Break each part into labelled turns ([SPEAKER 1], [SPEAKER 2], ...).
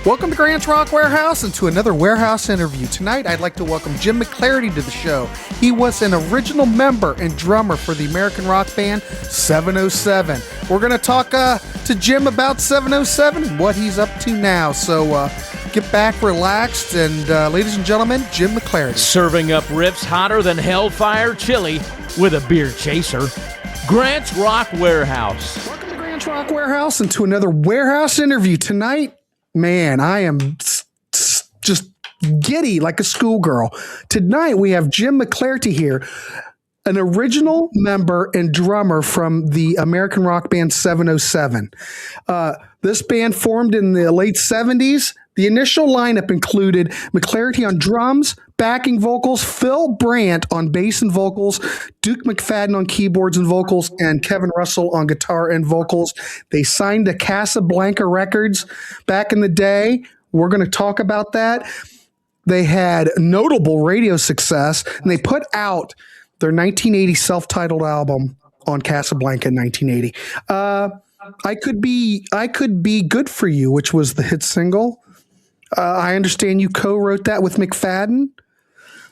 [SPEAKER 1] Welcome to Grant's Rock Warehouse and to another Warehouse interview. Tonight, I'd like to welcome Jim McClarty to the show. He was an original member and drummer for the American rock band 707. We're going to talk to Jim about 707 and what he's up to now. So get back relaxed and ladies and gentlemen, Jim McClarty.
[SPEAKER 2] Serving up riffs hotter than Hellfire Chili with a beer chaser. Grant's Rock Warehouse.
[SPEAKER 1] Welcome to Grant's Rock Warehouse and to another Warehouse interview. Tonight, man, I am just giddy like a schoolgirl. Tonight, we have Jim McClarty here, an original member and drummer from the American rock band 707. This band formed in the late 70s. The initial lineup included McClarty on drums, backing vocals, Phil Bryant on bass and vocals, Duke McFadden on keyboards and vocals, and Kevin Russell on guitar and vocals. They signed to Casablanca Records back in the day. We're going to talk about that. They had notable radio success, and they put out their 1980 self-titled album on Casablanca in 1980. I Could Be Good For You, which was the hit single. I understand you co-wrote that with McFadden.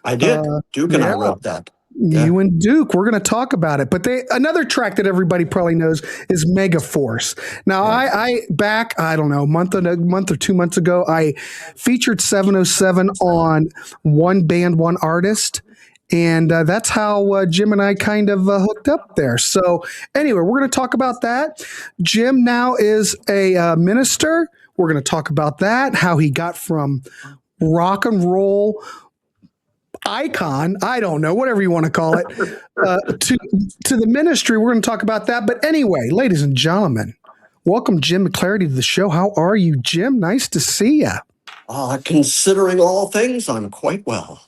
[SPEAKER 3] I did. Duke and I wrote that.
[SPEAKER 1] You and Duke. We're going to talk about it. But another track that everybody probably knows is Mega Force. Now, I don't know, a month or 2 months ago, I featured 707 on One Band, One Artist. And that's how Jim and I kind of hooked up there. So anyway, we're going to talk about that. Jim now is a minister. We're going to talk about that, how he got from rock and roll icon, I don't know, whatever you want to call it, to the ministry. We're going to talk about that. But anyway, ladies and gentlemen, welcome Jim McClarty to the show. How are you, Jim? Nice to see you.
[SPEAKER 3] Considering all things, I'm quite well.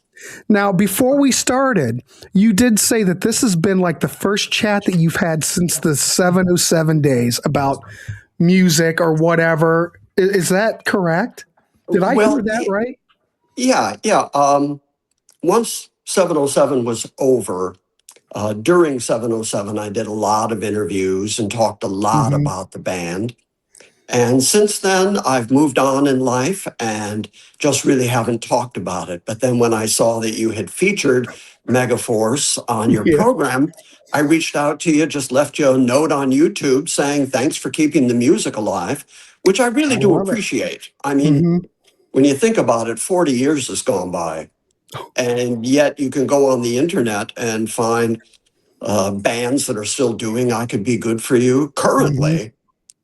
[SPEAKER 1] Now, before we started, you did say that this has been like the first chat that you've had since the 707 days about music or whatever. Is that correct? Did I hear that right?
[SPEAKER 3] Yeah. Once 707 was over, during 707, I did a lot of interviews and talked a lot about the band. And since then, I've moved on in life and just really haven't talked about it. But then when I saw that you had featured Megaforce on your program, I reached out to you, just left you a note on YouTube saying, thanks for keeping the music alive, which I really do appreciate. I mean, when you think about it, 40 years has gone by. And yet you can go on the internet and find bands that are still doing I Could Be Good For You currently.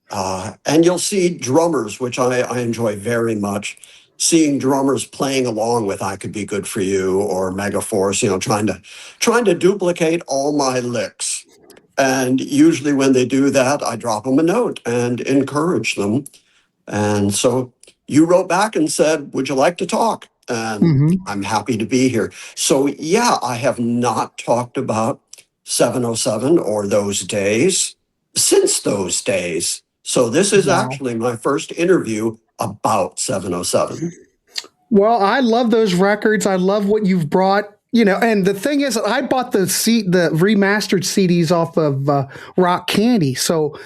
[SPEAKER 3] And you'll see drummers, which I enjoy very much, seeing drummers playing along with I Could Be Good For You or Megaforce, trying to duplicate all my licks. And usually when they do that, I drop them a note and encourage them. And so you wrote back and said, would you like to talk? And I'm happy to be here. So yeah, I have not talked about 707 or those days since those days. So this is actually my first interview about 707.
[SPEAKER 1] Well, I love those records. I love what you've brought, and the thing is, I bought the remastered CDs off of Rock Candy. So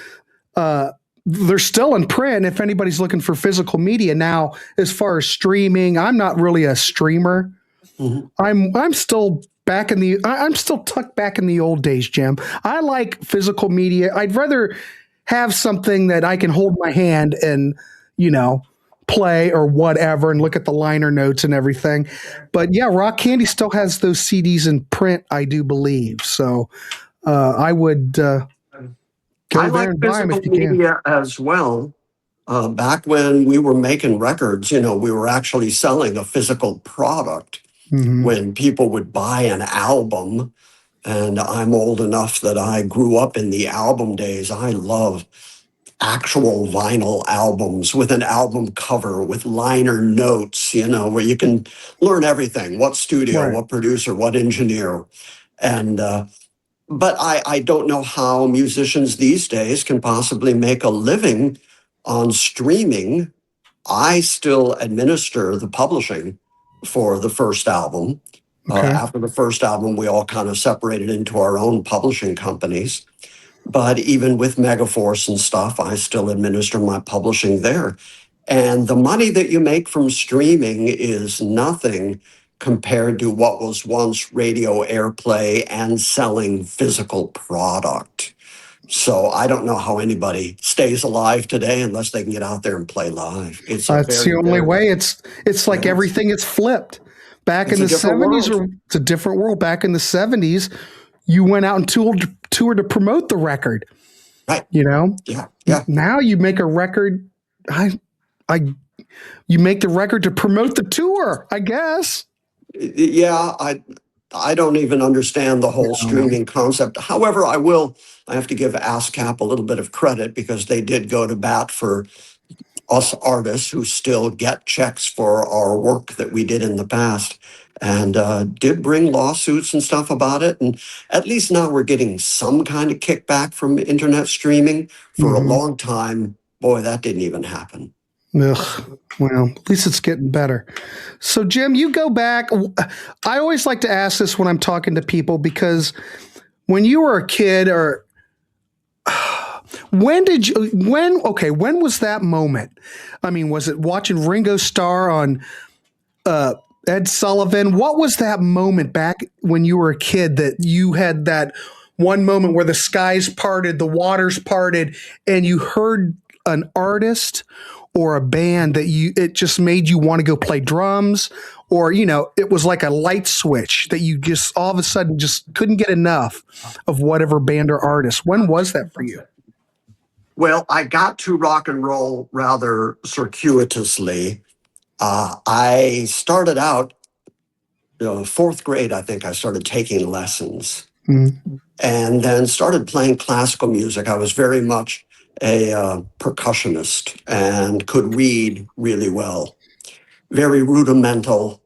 [SPEAKER 1] they're still in print if anybody's looking for physical media. Now, as far as streaming, I'm not really a streamer. I'm still I'm still tucked back in the old days, Jim. I like physical media. I'd rather have something that I can hold my hand and, play or whatever and look at the liner notes and everything. But yeah, Rock Candy still has those CDs in print, I do believe. So I would go there and buy them if you can.
[SPEAKER 3] Media as well. Back when we were making records, we were actually selling a physical product when people would buy an album. And I'm old enough that I grew up in the album days. I love actual vinyl albums with an album cover, with liner notes, where you can learn everything, what studio, what producer, what engineer. And but I don't know how musicians these days can possibly make a living on streaming. I still administer the publishing for the first album. After the first album, we all kind of separated into our own publishing companies. But even with Megaforce and stuff, I still administer my publishing there. And the money that you make from streaming is nothing compared to what was once radio airplay and selling physical product. So I don't know how anybody stays alive today unless they can get out there and play live. It's a
[SPEAKER 1] It's the
[SPEAKER 3] very,
[SPEAKER 1] only
[SPEAKER 3] very,
[SPEAKER 1] way. It's like
[SPEAKER 3] yeah,
[SPEAKER 1] everything is flipped. Back
[SPEAKER 3] it's
[SPEAKER 1] in
[SPEAKER 3] a
[SPEAKER 1] the
[SPEAKER 3] different
[SPEAKER 1] 70s,
[SPEAKER 3] world.
[SPEAKER 1] it's a different world. Back in the 70s, you went out and toured to promote the record.
[SPEAKER 3] Right.
[SPEAKER 1] You know,
[SPEAKER 3] Yeah. Yeah.
[SPEAKER 1] now you make a record. You make the record to promote the tour, I guess.
[SPEAKER 3] Yeah. I don't even understand the whole streaming concept. However, I have to give ASCAP a little bit of credit because they did go to bat for us artists who still get checks for our work that we did in the past, and did bring lawsuits and stuff about it. And at least now we're getting some kind of kickback from internet streaming. For a long time, boy, that didn't even happen.
[SPEAKER 1] Ugh. Well, at least it's getting better. So, Jim, you go back. I always like to ask this when I'm talking to people because when you were a kid, or when was that moment? I mean, was it watching Ringo Starr on Ed Sullivan? What was that moment back when you were a kid that you had that one moment where the skies parted, the waters parted, and you heard an artist or a band that it just made you want to go play drums, or, it was like a light switch that you just all of a sudden just couldn't get enough of whatever band or artist? When was that for you?
[SPEAKER 3] Well, I got to rock and roll rather circuitously. I started out, fourth grade, I think I started taking lessons, and then started playing classical music. I was very much a percussionist and could read really well, very rudimental,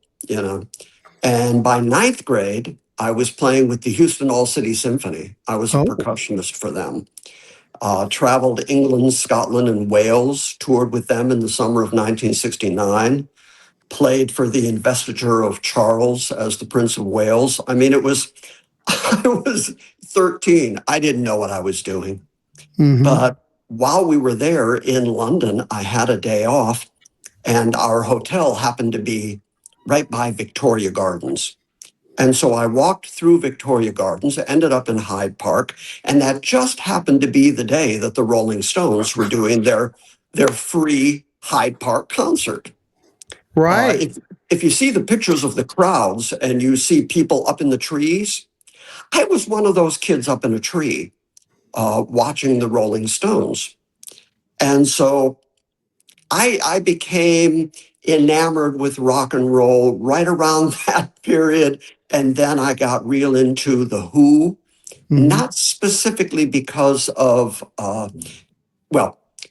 [SPEAKER 3] And by ninth grade, I was playing with the Houston All-City Symphony. I was a percussionist for them. Traveled England, Scotland, and Wales, toured with them in the summer of 1969, played for the investiture of Charles as the Prince of Wales. I mean, I was 13. I didn't know what I was doing. But while we were there in London, I had a day off, and our hotel happened to be right by Victoria Gardens. And so I walked through Victoria Gardens, ended up in Hyde Park, and that just happened to be the day that the Rolling Stones were doing their free Hyde Park concert.
[SPEAKER 1] Right.
[SPEAKER 3] If you see the pictures of the crowds and you see people up in the trees, I was one of those kids up in a tree watching the Rolling Stones. And so I became enamored with rock and roll right around that period. And then I got real into The Who, not specifically because of,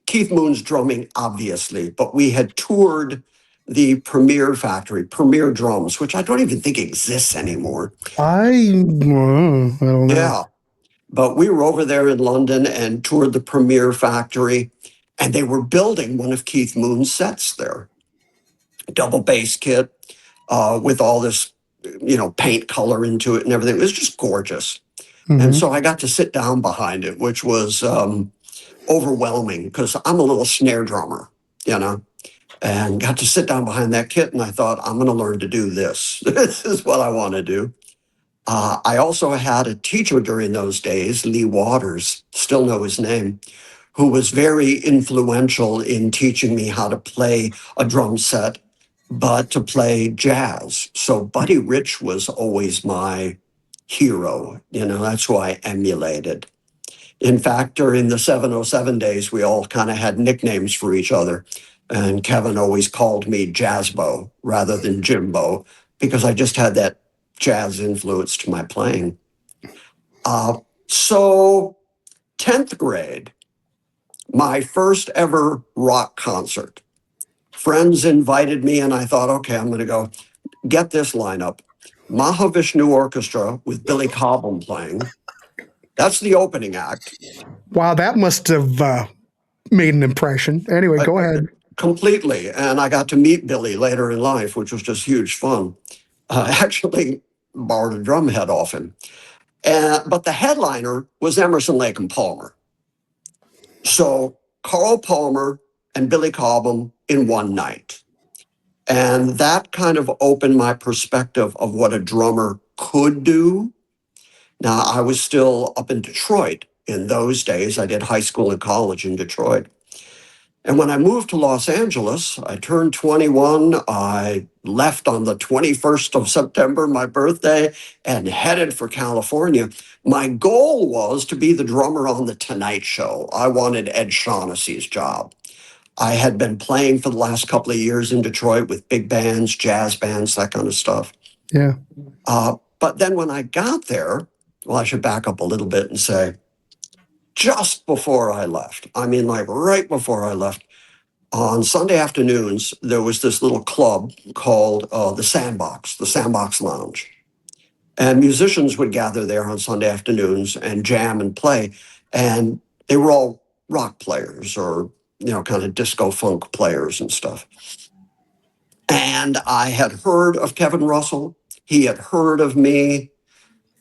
[SPEAKER 3] Keith Moon's drumming, obviously, but we had toured the Premier Factory, Premier Drums, which I don't even think exists anymore.
[SPEAKER 1] I don't know.
[SPEAKER 3] Yeah. But we were over there in London and toured the Premier Factory, and they were building one of Keith Moon's sets there. Double bass kit with all this, paint color into it and everything. It was just gorgeous. And so I got to sit down behind it, which was overwhelming because I'm a little snare drummer, and got to sit down behind that kit. And I thought, I'm going to learn to do this. This is what I want to do. I also had a teacher during those days, Lee Waters, still know his name, who was very influential in teaching me how to play a drum set, but to play jazz. So Buddy Rich was always my hero. That's who I emulated. In fact, during the 707 days, we all kind of had nicknames for each other. And Kevin always called me Jazzbo rather than Jimbo because I just had that jazz influence to my playing. So 10th grade, my first ever rock concert. Friends invited me and I thought, okay, I'm going to go get this lineup. Mahavishnu Orchestra with Billy Cobham playing. That's the opening act.
[SPEAKER 1] Wow, that must have made an impression. Anyway, go ahead.
[SPEAKER 3] Completely. And I got to meet Billy later in life, which was just huge fun. Actually borrowed a drum head off him. But the headliner was Emerson, Lake and Palmer. So Carl Palmer and Billy Cobham in one night. And that kind of opened my perspective of what a drummer could do. Now, I was still up in Detroit in those days. I did high school and college in Detroit. And when I moved to Los Angeles, I turned 21. I left on the 21st of September, my birthday, and headed for California. My goal was to be the drummer on The Tonight Show. I wanted Ed Shaughnessy's job. I had been playing for the last couple of years in Detroit with big bands, jazz bands, that kind of stuff.
[SPEAKER 1] Yeah.
[SPEAKER 3] But then when I got there, well, I should back up a little bit and say, just before I left, I mean, like right before I left, on Sunday afternoons, there was this little club called the Sandbox Lounge. And musicians would gather there on Sunday afternoons and jam and play. And they were all rock players or, kind of disco funk players and stuff. And I had heard of Kevin Russell. He had heard of me.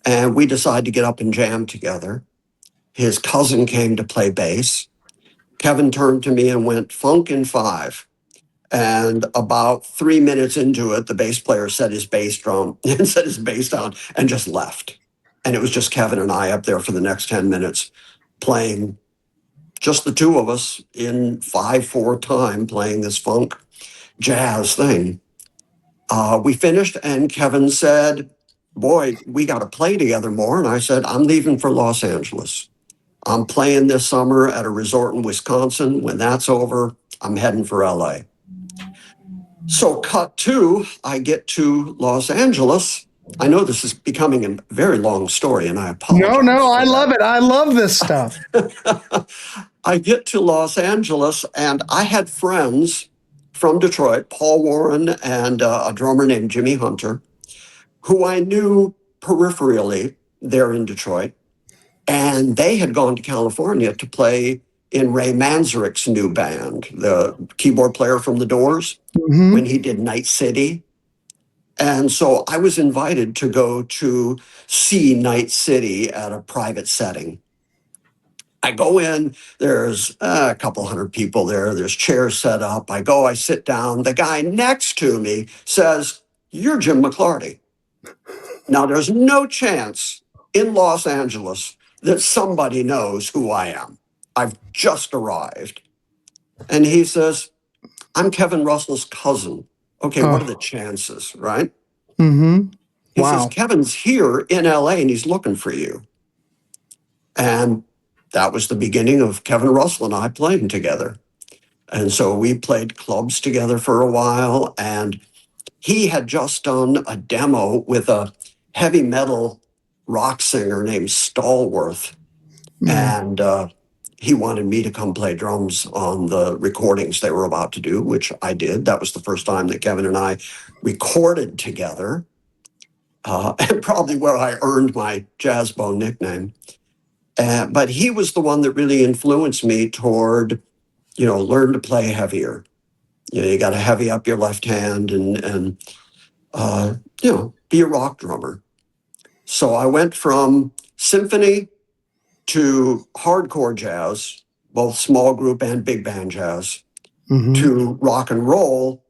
[SPEAKER 3] And we decided to get up and jam together. His cousin came to play bass. Kevin turned to me and went, "Funk in 5." And about 3 minutes into it, the bass player set his bass drum and set his bass down and just left. And it was just Kevin and I up there for the next 10 minutes playing, just the two of us in 5/4 time playing this funk jazz thing. We finished and Kevin said, "Boy, we got to play together more." And I said, "I'm leaving for Los Angeles. I'm playing this summer at a resort in Wisconsin. When that's over, I'm heading for LA." So cut to, I get to Los Angeles. I know this is becoming a very long story, and I apologize.
[SPEAKER 1] No, I love it. I love this stuff.
[SPEAKER 3] I get to Los Angeles, and I had friends from Detroit, Paul Warren and a drummer named Jimmy Hunter, who I knew peripherally there in Detroit. And they had gone to California to play in Ray Manzarick's new band, the keyboard player from The Doors, when he did Night City. And so I was invited to go to see Night City at a private setting. I go in, there's a couple hundred people there, there's chairs set up. I sit down. The guy next to me says, "You're Jim McClarty." Now, there's no chance in Los Angeles that somebody knows who I am. I've just arrived. And he says, "I'm Kevin Russell's cousin." Okay, what are the chances, right? He says, "Kevin's here in LA and he's looking for you." And that was the beginning of Kevin Russell and I playing together. And so we played clubs together for a while. And he had just done a demo with a heavy metal rock singer named Stallworth. And he wanted me to come play drums on the recordings they were about to do, which I did. That was the first time that Kevin and I recorded together, and probably where I earned my Jazz Bone nickname. But he was the one that really influenced me toward, learn to play heavier. You got to heavy up your left hand and be a rock drummer. So I went from symphony to hardcore jazz, both small group and big band jazz, to rock and roll.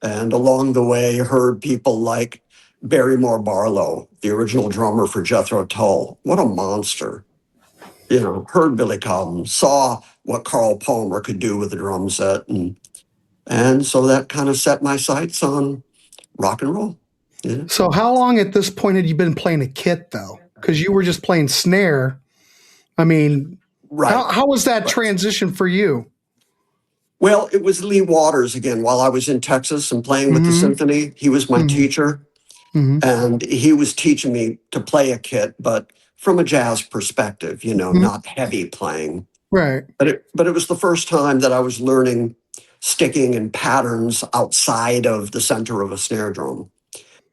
[SPEAKER 3] And along the way, heard people like Barrymore Barlow, the original drummer for Jethro Tull. What a monster. Heard Billy Cobham, saw what Carl Palmer could do with the drum set. And so that kind of set my sights on rock and roll. Yeah.
[SPEAKER 1] So how long at this point had you been playing a kit, though? Because you were just playing snare. I mean,
[SPEAKER 3] right.
[SPEAKER 1] How was that transition for you?
[SPEAKER 3] Well, it was Lee Waters again. While I was in Texas and playing with the symphony, he was my teacher. And he was teaching me to play a kit, but from a jazz perspective, not heavy playing.
[SPEAKER 1] Right.
[SPEAKER 3] But it was the first time that I was learning sticking and patterns outside of the center of a snare drum.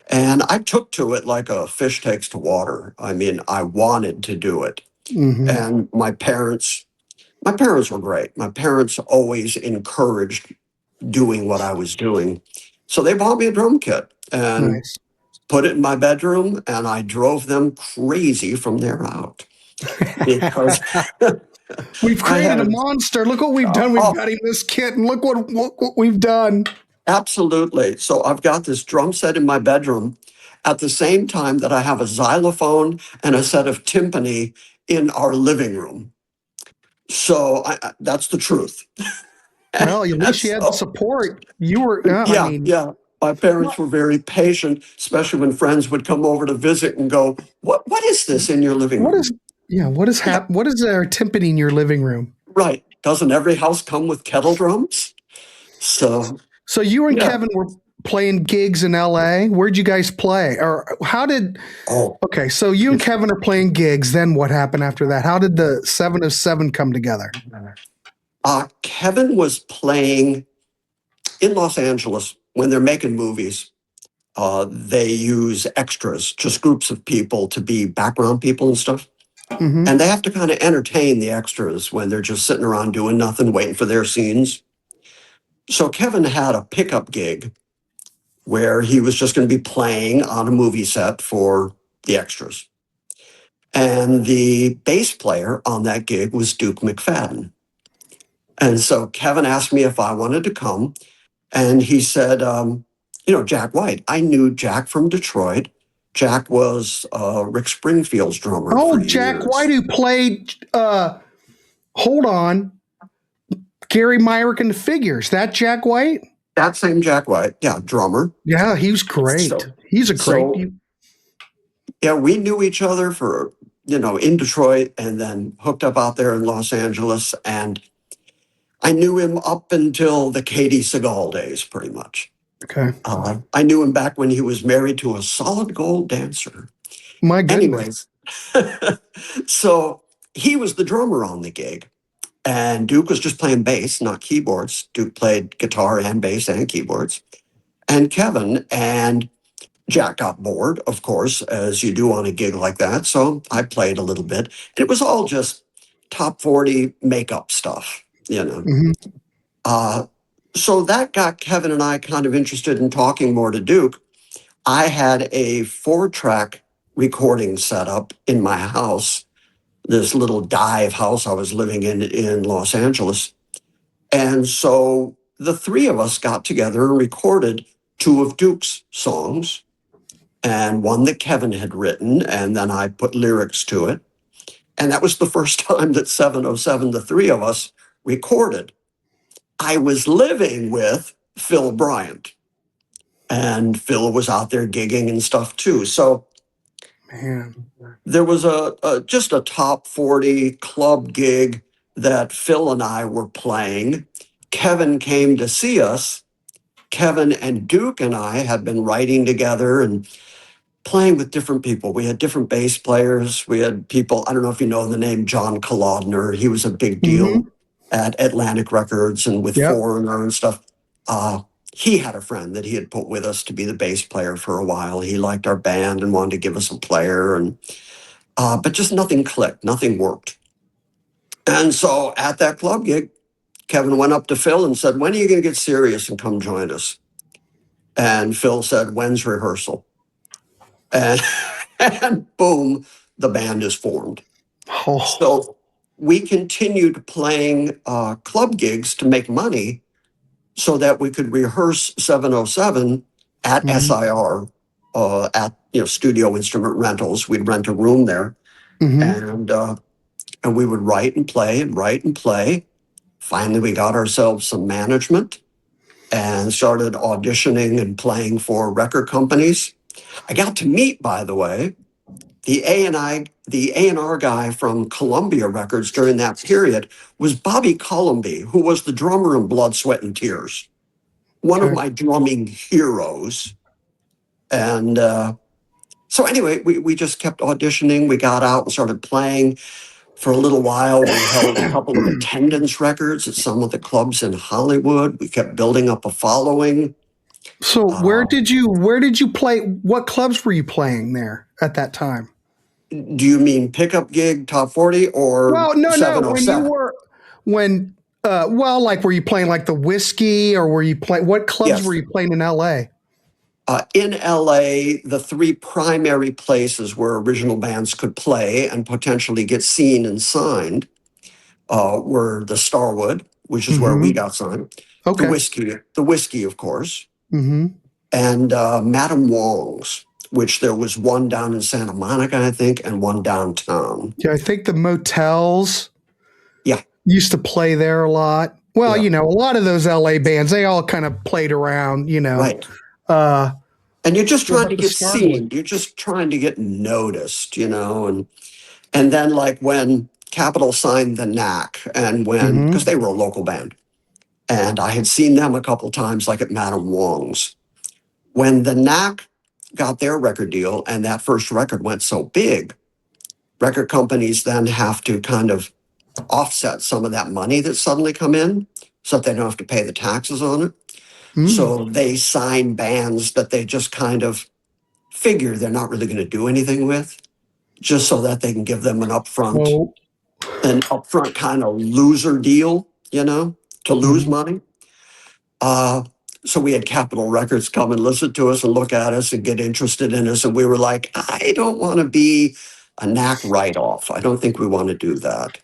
[SPEAKER 3] And I took to it like a fish takes to water. I mean, I wanted to do it. And my parents were great. My parents always encouraged doing what I was doing. So they bought me a drum kit and put it in my bedroom, and I drove them crazy from there out. Because
[SPEAKER 1] We've
[SPEAKER 3] I
[SPEAKER 1] created a
[SPEAKER 3] had,
[SPEAKER 1] monster. Look what we've done. We've
[SPEAKER 3] oh,
[SPEAKER 1] got him this kit, and look what we've done.
[SPEAKER 3] absolutely. So I've got this drum set in my bedroom at the same time that I have a xylophone and a set of timpani in our living room. So that's the truth.
[SPEAKER 1] Well, at least you
[SPEAKER 3] That's
[SPEAKER 1] had the support. You were, I
[SPEAKER 3] yeah,
[SPEAKER 1] mean,
[SPEAKER 3] yeah. My parents were very patient, especially when friends would come over to visit and go, What is this in your living
[SPEAKER 1] what is,
[SPEAKER 3] room?"
[SPEAKER 1] yeah,
[SPEAKER 3] Yeah,
[SPEAKER 1] what is our timpani in your living room?
[SPEAKER 3] right. Doesn't every house come with kettle drums? So
[SPEAKER 1] So you and
[SPEAKER 3] yeah.
[SPEAKER 1] Kevin were playing gigs in LA. Where'd you guys play? Or how did,
[SPEAKER 3] Oh,
[SPEAKER 1] okay, so you and Kevin are playing gigs. Then what happened after that? How did the 707 come together?
[SPEAKER 3] Kevin was playing in Los Angeles when they're making movies. They use extras, just groups of people to be background people and stuff.
[SPEAKER 1] Mm-hmm.
[SPEAKER 3] And they have to kind of entertain the extras when they're just sitting around doing nothing, waiting for their scenes. So Kevin had a pickup gig where he was just going to be playing on a movie set for the extras. And the bass player on that gig was Duke McFadden. And so Kevin asked me if I wanted to come. And he said, Jack White. I knew Jack from Detroit. Jack was Rick Springfield's drummer for
[SPEAKER 1] Oh, Jack White,
[SPEAKER 3] years.
[SPEAKER 1] who played, hold on, Gary Myrick and the Figures. That Jack White?
[SPEAKER 3] That same Jack White, yeah, drummer.
[SPEAKER 1] Yeah, he was great.
[SPEAKER 3] So,
[SPEAKER 1] He's a great.
[SPEAKER 3] so yeah, we knew each other for, in Detroit and then hooked up out there in Los Angeles. And I knew him up until the Katie Seagal days, pretty much.
[SPEAKER 1] Okay.
[SPEAKER 3] I knew him back when he was married to a solid gold dancer.
[SPEAKER 1] My goodness.
[SPEAKER 3] Anyways, so he was the drummer on the gig. And Duke was just playing bass, not keyboards. Duke played guitar and bass and keyboards. And Kevin and Jack got bored, of course, as you do on a gig like that. So I played a little bit. And it was all just top 40 makeup stuff,
[SPEAKER 1] Mm-hmm.
[SPEAKER 3] So that got Kevin and I kind of interested in talking more to Duke. I had a 4-track recording setup in my house, this little dive house I was living in Los Angeles. And so the three of us got together and recorded 2 of Duke's songs and one that Kevin had written. And then I put lyrics to it. And that was the first time that 707, the three of us, recorded. I was living with Phil Bryant, and Phil was out there gigging and stuff too. So
[SPEAKER 1] Man.
[SPEAKER 3] there was just a top 40 club gig that Phil and I were playing. Kevin came to see us. Kevin and Duke and I had been writing together and playing with different people. We had different bass players. We had people, I don't know if you know the name John Kolodner. He was a big
[SPEAKER 1] Mm-hmm.
[SPEAKER 3] deal at Atlantic Records and with
[SPEAKER 1] Yep.
[SPEAKER 3] Foreigner and stuff. He had a friend that he had put with us to be the bass player for a while. He liked our band and wanted to give us a player, and but just nothing clicked, nothing worked. And so at that club gig, Kevin went up to Phil and said, "When are you going to get serious and come join us?" And Phil said, "When's rehearsal?" And, and boom, the band is formed.
[SPEAKER 1] Oh.
[SPEAKER 3] So we continued playing club gigs to make money so that we could rehearse 707 at
[SPEAKER 1] Mm-hmm.
[SPEAKER 3] SIR, at Studio Instrument Rentals. We'd rent a room there,
[SPEAKER 1] Mm-hmm.
[SPEAKER 3] and we would write and play and write and play. Finally, we got ourselves some management and started auditioning and playing for record companies. I got to meet, by the way, the A&R guy from Columbia Records during that period was Bobby Colomby, who was the drummer in Blood, Sweat, and Tears, one of
[SPEAKER 1] Okay.
[SPEAKER 3] my drumming heroes. And so anyway, we just kept auditioning. We got out and started playing. For a little while, we held a couple of attendance records at some of the clubs in Hollywood. We kept building up a following.
[SPEAKER 1] So where did you play? What clubs were you playing there at that time?
[SPEAKER 3] Do you mean pickup gig, top 40, or
[SPEAKER 1] Well, no. When you
[SPEAKER 3] 707?
[SPEAKER 1] were like were you playing like the Whiskey, or were you playing, what clubs were
[SPEAKER 3] Yes.
[SPEAKER 1] you playing in LA?
[SPEAKER 3] In LA, the 3 primary places where original bands could play and potentially get seen and signed were the Starwood, which is where we
[SPEAKER 1] Mm-hmm.
[SPEAKER 3] got signed.
[SPEAKER 1] Okay.
[SPEAKER 3] The whiskey, of course,
[SPEAKER 1] Mm-hmm.
[SPEAKER 3] and Madame Wong's, which there was one down in Santa Monica, I think, and one downtown.
[SPEAKER 1] Yeah, I think the motels
[SPEAKER 3] Yeah,
[SPEAKER 1] used to play there a lot. Well,
[SPEAKER 3] yeah,
[SPEAKER 1] you know, a lot of those LA bands, they all kind of played around, you know.
[SPEAKER 3] right.
[SPEAKER 1] Uh,
[SPEAKER 3] And you're just
[SPEAKER 1] what
[SPEAKER 3] trying
[SPEAKER 1] about
[SPEAKER 3] to
[SPEAKER 1] the
[SPEAKER 3] get
[SPEAKER 1] Starwood?
[SPEAKER 3] seen. You're just trying to get noticed, you know. And then like when Capitol signed the Knack, and when because
[SPEAKER 1] Mm-hmm.
[SPEAKER 3] they were a local band, and I had seen them a couple times, like at Madame Wong's. When the Knack got their record deal, and that first record went so big, record companies then have to kind of offset some of that money that suddenly come in, so that they don't have to pay the taxes on it.
[SPEAKER 1] Mm.
[SPEAKER 3] So they sign bands that they just kind of figure they're not really going to do anything with, just so that they can give them
[SPEAKER 1] Well,
[SPEAKER 3] an upfront kind of loser deal, you know, to lose
[SPEAKER 1] mhm.
[SPEAKER 3] money. So we had Capitol Records come and listen to us and look at us and get interested in us. And we were like, I don't want to be a Knack write-off. I don't think we want to do that.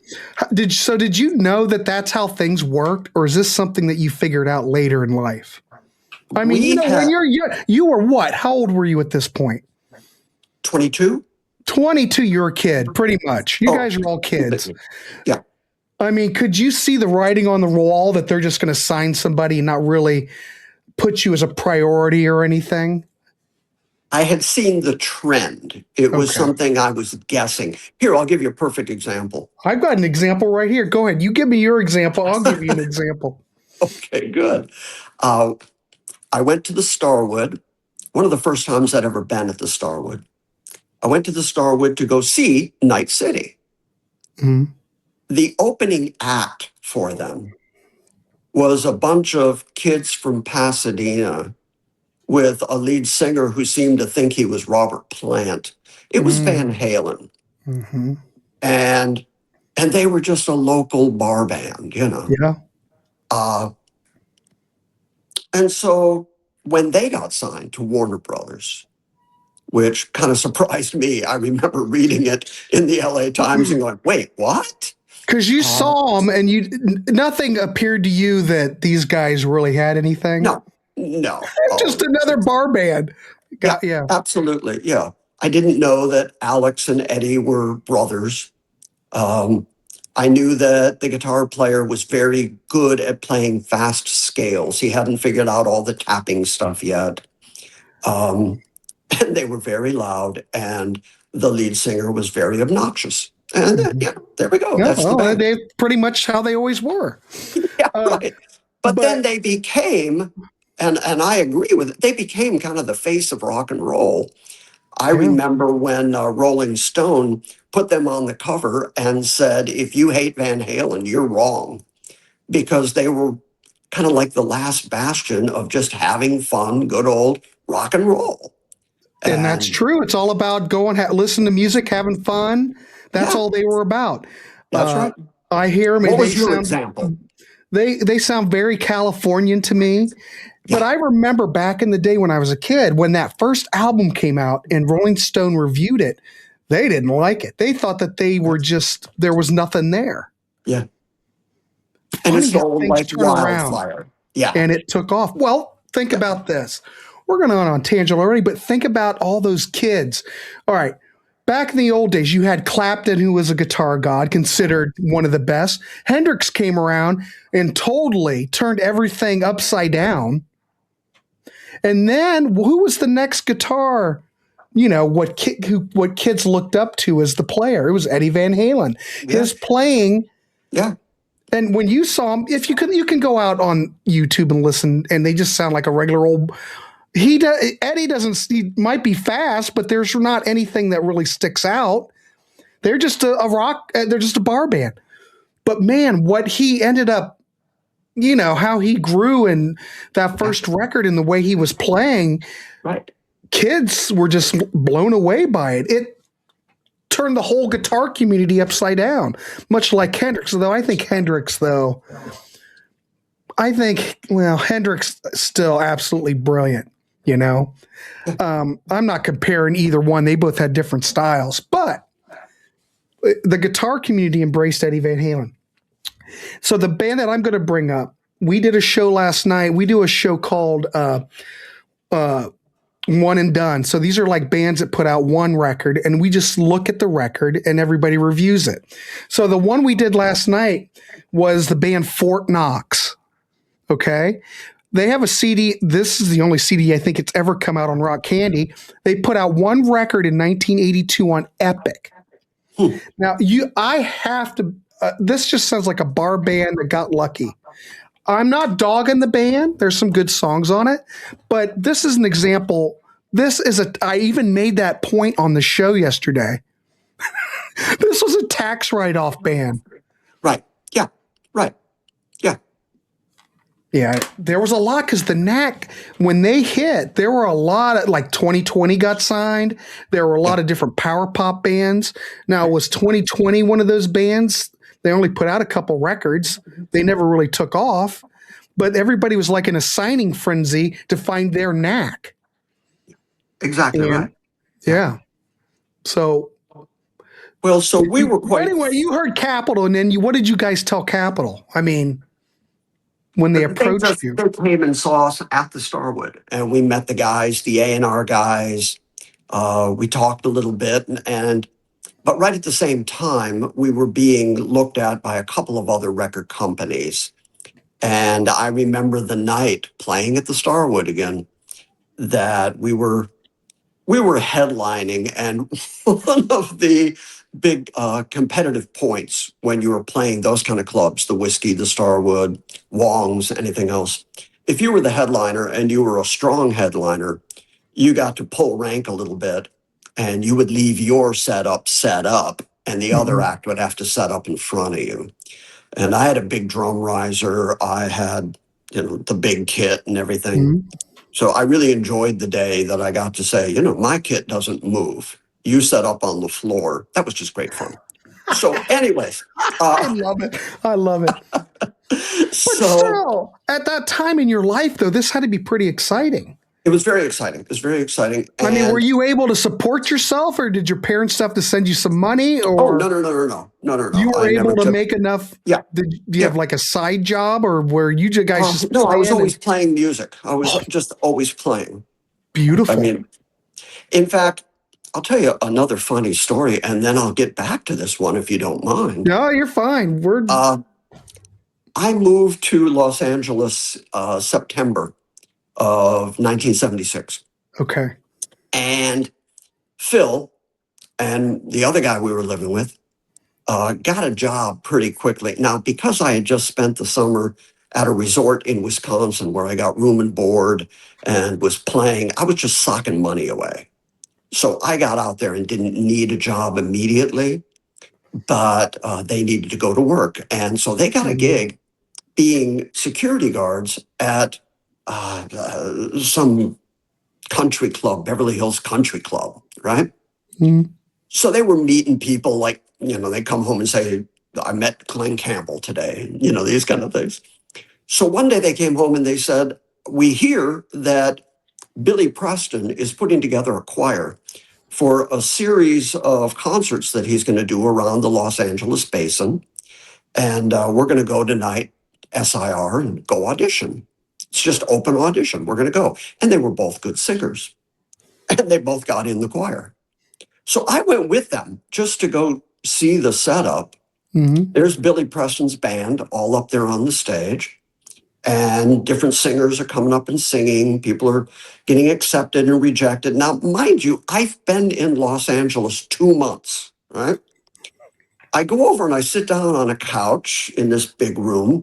[SPEAKER 1] Did you know that that's how things worked, or is this something that you figured out later in life? I mean, you
[SPEAKER 3] We
[SPEAKER 1] know, when
[SPEAKER 3] had
[SPEAKER 1] you were what? How old were you at this point?
[SPEAKER 3] 22.
[SPEAKER 1] 22. You're a kid, pretty much. You
[SPEAKER 3] Oh,
[SPEAKER 1] guys are all kids.
[SPEAKER 3] yeah.
[SPEAKER 1] I mean, could you see the writing on the wall that they're just going to sign somebody and not really put you as a priority or anything?
[SPEAKER 3] I had seen the trend. It was
[SPEAKER 1] Okay.
[SPEAKER 3] something I was guessing. Here, I'll give you a perfect example.
[SPEAKER 1] I've got an example right here. Go ahead. You give me your example. I'll give you an example.
[SPEAKER 3] Okay, good. Uh, I went to the Starwood, one of the first times I'd ever been at the Starwood. I went to the Starwood to go see Night City.
[SPEAKER 1] Mhm.
[SPEAKER 3] The opening act for them was a bunch of kids from Pasadena with a lead singer who seemed to think he was Robert Plant. It was Van Halen.
[SPEAKER 1] Mm-hmm.
[SPEAKER 3] And they were just a local bar band, you know.
[SPEAKER 1] Yeah.
[SPEAKER 3] Uh, and so when they got signed to Warner Brothers, which kind of surprised me, I remember reading it in the LA Times and going, wait, what?
[SPEAKER 1] Because you
[SPEAKER 3] Uh,
[SPEAKER 1] saw them and nothing appeared to you that these guys really had anything.
[SPEAKER 3] no, no.
[SPEAKER 1] Just
[SPEAKER 3] Oh,
[SPEAKER 1] another bar band.
[SPEAKER 3] yeah,
[SPEAKER 1] Yeah.
[SPEAKER 3] absolutely. Yeah. I didn't know that Alex and Eddie were brothers. Um, I knew that the guitar player was very good at playing fast scales. He hadn't figured out all the tapping stuff yet. And they were very loud, and the lead singer was very obnoxious. And
[SPEAKER 1] Mhm.
[SPEAKER 3] yeah, there we go.
[SPEAKER 1] Yeah,
[SPEAKER 3] That's the
[SPEAKER 1] well,
[SPEAKER 3] band.
[SPEAKER 1] they pretty much how they always were.
[SPEAKER 3] Yeah,
[SPEAKER 1] Uh,
[SPEAKER 3] right. But then
[SPEAKER 1] but
[SPEAKER 3] they became, and I agree with it, they became kind of the face of rock and roll. I
[SPEAKER 1] yeah,
[SPEAKER 3] remember when Rolling Stone put them on the cover and said, if you hate Van Halen, you're wrong. Because they were kind of like the last bastion of just having fun, good old rock and roll.
[SPEAKER 1] and that's
[SPEAKER 3] And
[SPEAKER 1] true. It's all about going, listen to music, having fun. That's
[SPEAKER 3] yeah,
[SPEAKER 1] all they were about.
[SPEAKER 3] that's right.
[SPEAKER 1] I hear them, and
[SPEAKER 3] What was your example?
[SPEAKER 1] they sound very Californian to me. But
[SPEAKER 3] Yeah,
[SPEAKER 1] I remember back in the day when I was a kid, when that first album came out and Rolling Stone reviewed it, they didn't like it. They thought that they were just, there was nothing there.
[SPEAKER 3] yeah. And it
[SPEAKER 1] Funny how
[SPEAKER 3] sold
[SPEAKER 1] things
[SPEAKER 3] like
[SPEAKER 1] turn around,
[SPEAKER 3] wildfire. Yeah,
[SPEAKER 1] and it took off. Well, think
[SPEAKER 3] yeah,
[SPEAKER 1] about this. We're going on tangent already, but think about all those kids. All right. Back in the old days, you had Clapton, who was a guitar god, considered one of the best. Hendrix came around and totally turned everything upside down. And then who was the next guitar? You know, what kids looked up to as the player? It was Eddie Van Halen.
[SPEAKER 3] yeah,
[SPEAKER 1] His playing,
[SPEAKER 3] yeah,
[SPEAKER 1] and when you saw him, if you can go out on YouTube and listen, and they just sound like a regular old. Eddie doesn't. He might be fast, but there's not anything that really sticks out. They're just a rock. They're just a bar band. But man, what he ended up, you know, how he grew in that
[SPEAKER 3] yeah.
[SPEAKER 1] first record and the way he was playing,
[SPEAKER 3] Right.
[SPEAKER 1] kids were just blown away by it. It turned the whole guitar community upside down, much like Hendrix. Hendrix still absolutely brilliant, you know. I'm not comparing either one. They both had different styles, but the guitar community embraced Eddie Van Halen. So the band that I'm going to bring up, we did a show last night. We do a show called One and Done. So these are like bands that put out one record, and we just look at the record and everybody reviews it. So the one we did last night was the band Fort Knox. Okay. They have a CD. This is the only CD I think it's ever come out on Rock Candy. They put out one record in 1982 on Epic. Now, I have to. This just sounds like a bar band that got lucky. I'm not dogging the band. There's some good songs on it, but this is an example. I even made that point on the show yesterday. This was a tax write-off band.
[SPEAKER 3] Right. Yeah. Right. Yeah.
[SPEAKER 1] Yeah. There was a lot because the Knack, when they hit, there were a lot of, like 2020 got signed. There were a lot of different power pop bands. Now, was 2020 one of those bands? They only put out a couple records. They never really took off, but everybody was like in a signing frenzy to find their Knack.
[SPEAKER 3] Exactly right.
[SPEAKER 1] Yeah. So,
[SPEAKER 3] well, so we were quite.
[SPEAKER 1] Anyway, you heard Capitol, and then what did you guys tell Capitol? I mean, when they approached you,
[SPEAKER 3] they came and saw us at the Starwood, and we met the guys, the A&R guys. We talked a little bit, but right at the same time, we were being looked at by a couple of other record companies. And I remember the night playing at the Starwood again, that we were headlining, and one of the big competitive points when you were playing those kind of clubs, the Whiskey, the Starwood, Wong's, anything else, if you were the headliner and you were a strong headliner, you got to pull rank a little bit, and you would leave your setup set up, and the other act would have to set up in front of you. And I had a big drum riser. I had, the big kit and everything. Mm-hmm. So I really enjoyed the day that I got to say, my kit doesn't move. You set up on the floor. That was just great fun. So anyways.
[SPEAKER 1] I love it. But still, at that time in your life, though, this had to be pretty exciting.
[SPEAKER 3] It was very exciting.
[SPEAKER 1] I mean, were you able to support yourself, or did your parents have to send you some money? Or
[SPEAKER 3] No.
[SPEAKER 1] You were able to make enough?
[SPEAKER 3] Yeah.
[SPEAKER 1] Do you have like a side job, or were you guys just?
[SPEAKER 3] No, I was always playing music. I was just always playing.
[SPEAKER 1] Beautiful.
[SPEAKER 3] I mean, in fact, I'll tell you another funny story, and then I'll get back to this one if you don't mind.
[SPEAKER 1] No, you're fine.
[SPEAKER 3] I moved to Los Angeles September of 1976.
[SPEAKER 1] Okay.
[SPEAKER 3] And Phil and the other guy we were living with got a job pretty quickly. Now, because I had just spent the summer at a resort in Wisconsin where I got room and board and was playing, I was just socking money away. So I got out there and didn't need a job immediately, but they needed to go to work. And so they got a gig being security guards at some country club, Beverly Hills Country Club, right? Mm-hmm. So they were meeting people like, they come home and say, I met Glenn Campbell today, these kind of things. So one day they came home and they said, we hear that Billy Preston is putting together a choir for a series of concerts that he's going to do around the Los Angeles basin. And we're going to go tonight, SIR, and go audition. It's just open audition. We're going to go. And they were both good singers. And they both got in the choir. So I went with them just to go see the setup. Mm-hmm. There's Billy Preston's band all up there on the stage. And different singers are coming up and singing. People are getting accepted and rejected. Now, mind you, I've been in Los Angeles 2 months, right? I go over and I sit down on a couch in this big room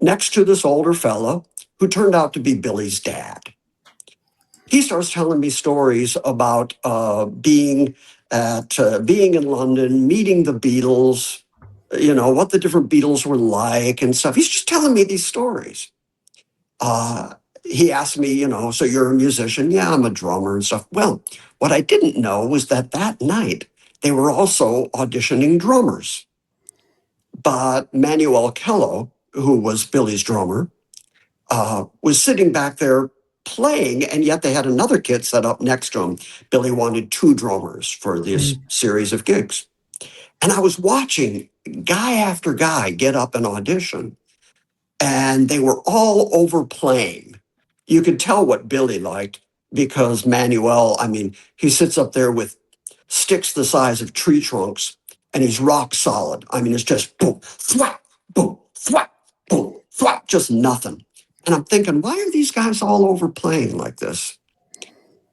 [SPEAKER 3] next to this older fella who turned out to be Billy's dad. He starts telling me stories about being in London, meeting the Beatles, what the different Beatles were like and stuff. He's just telling me these stories. He asked me, so you're a musician? Yeah, I'm a drummer and stuff. Well, what I didn't know was that night they were also auditioning drummers. But Manuel Kello, who was Billy's drummer, was sitting back there playing, and yet they had another kit set up next to him. Billy wanted 2 drummers for this series of gigs. And I was watching guy after guy get up and audition, and they were all overplaying. You could tell what Billy liked because Manuel, I mean, he sits up there with sticks the size of tree trunks and he's rock solid. I mean, it's just boom, thwap, boom, thwap, boom, thwap, just nothing. And I'm thinking, why are these guys all overplaying like this?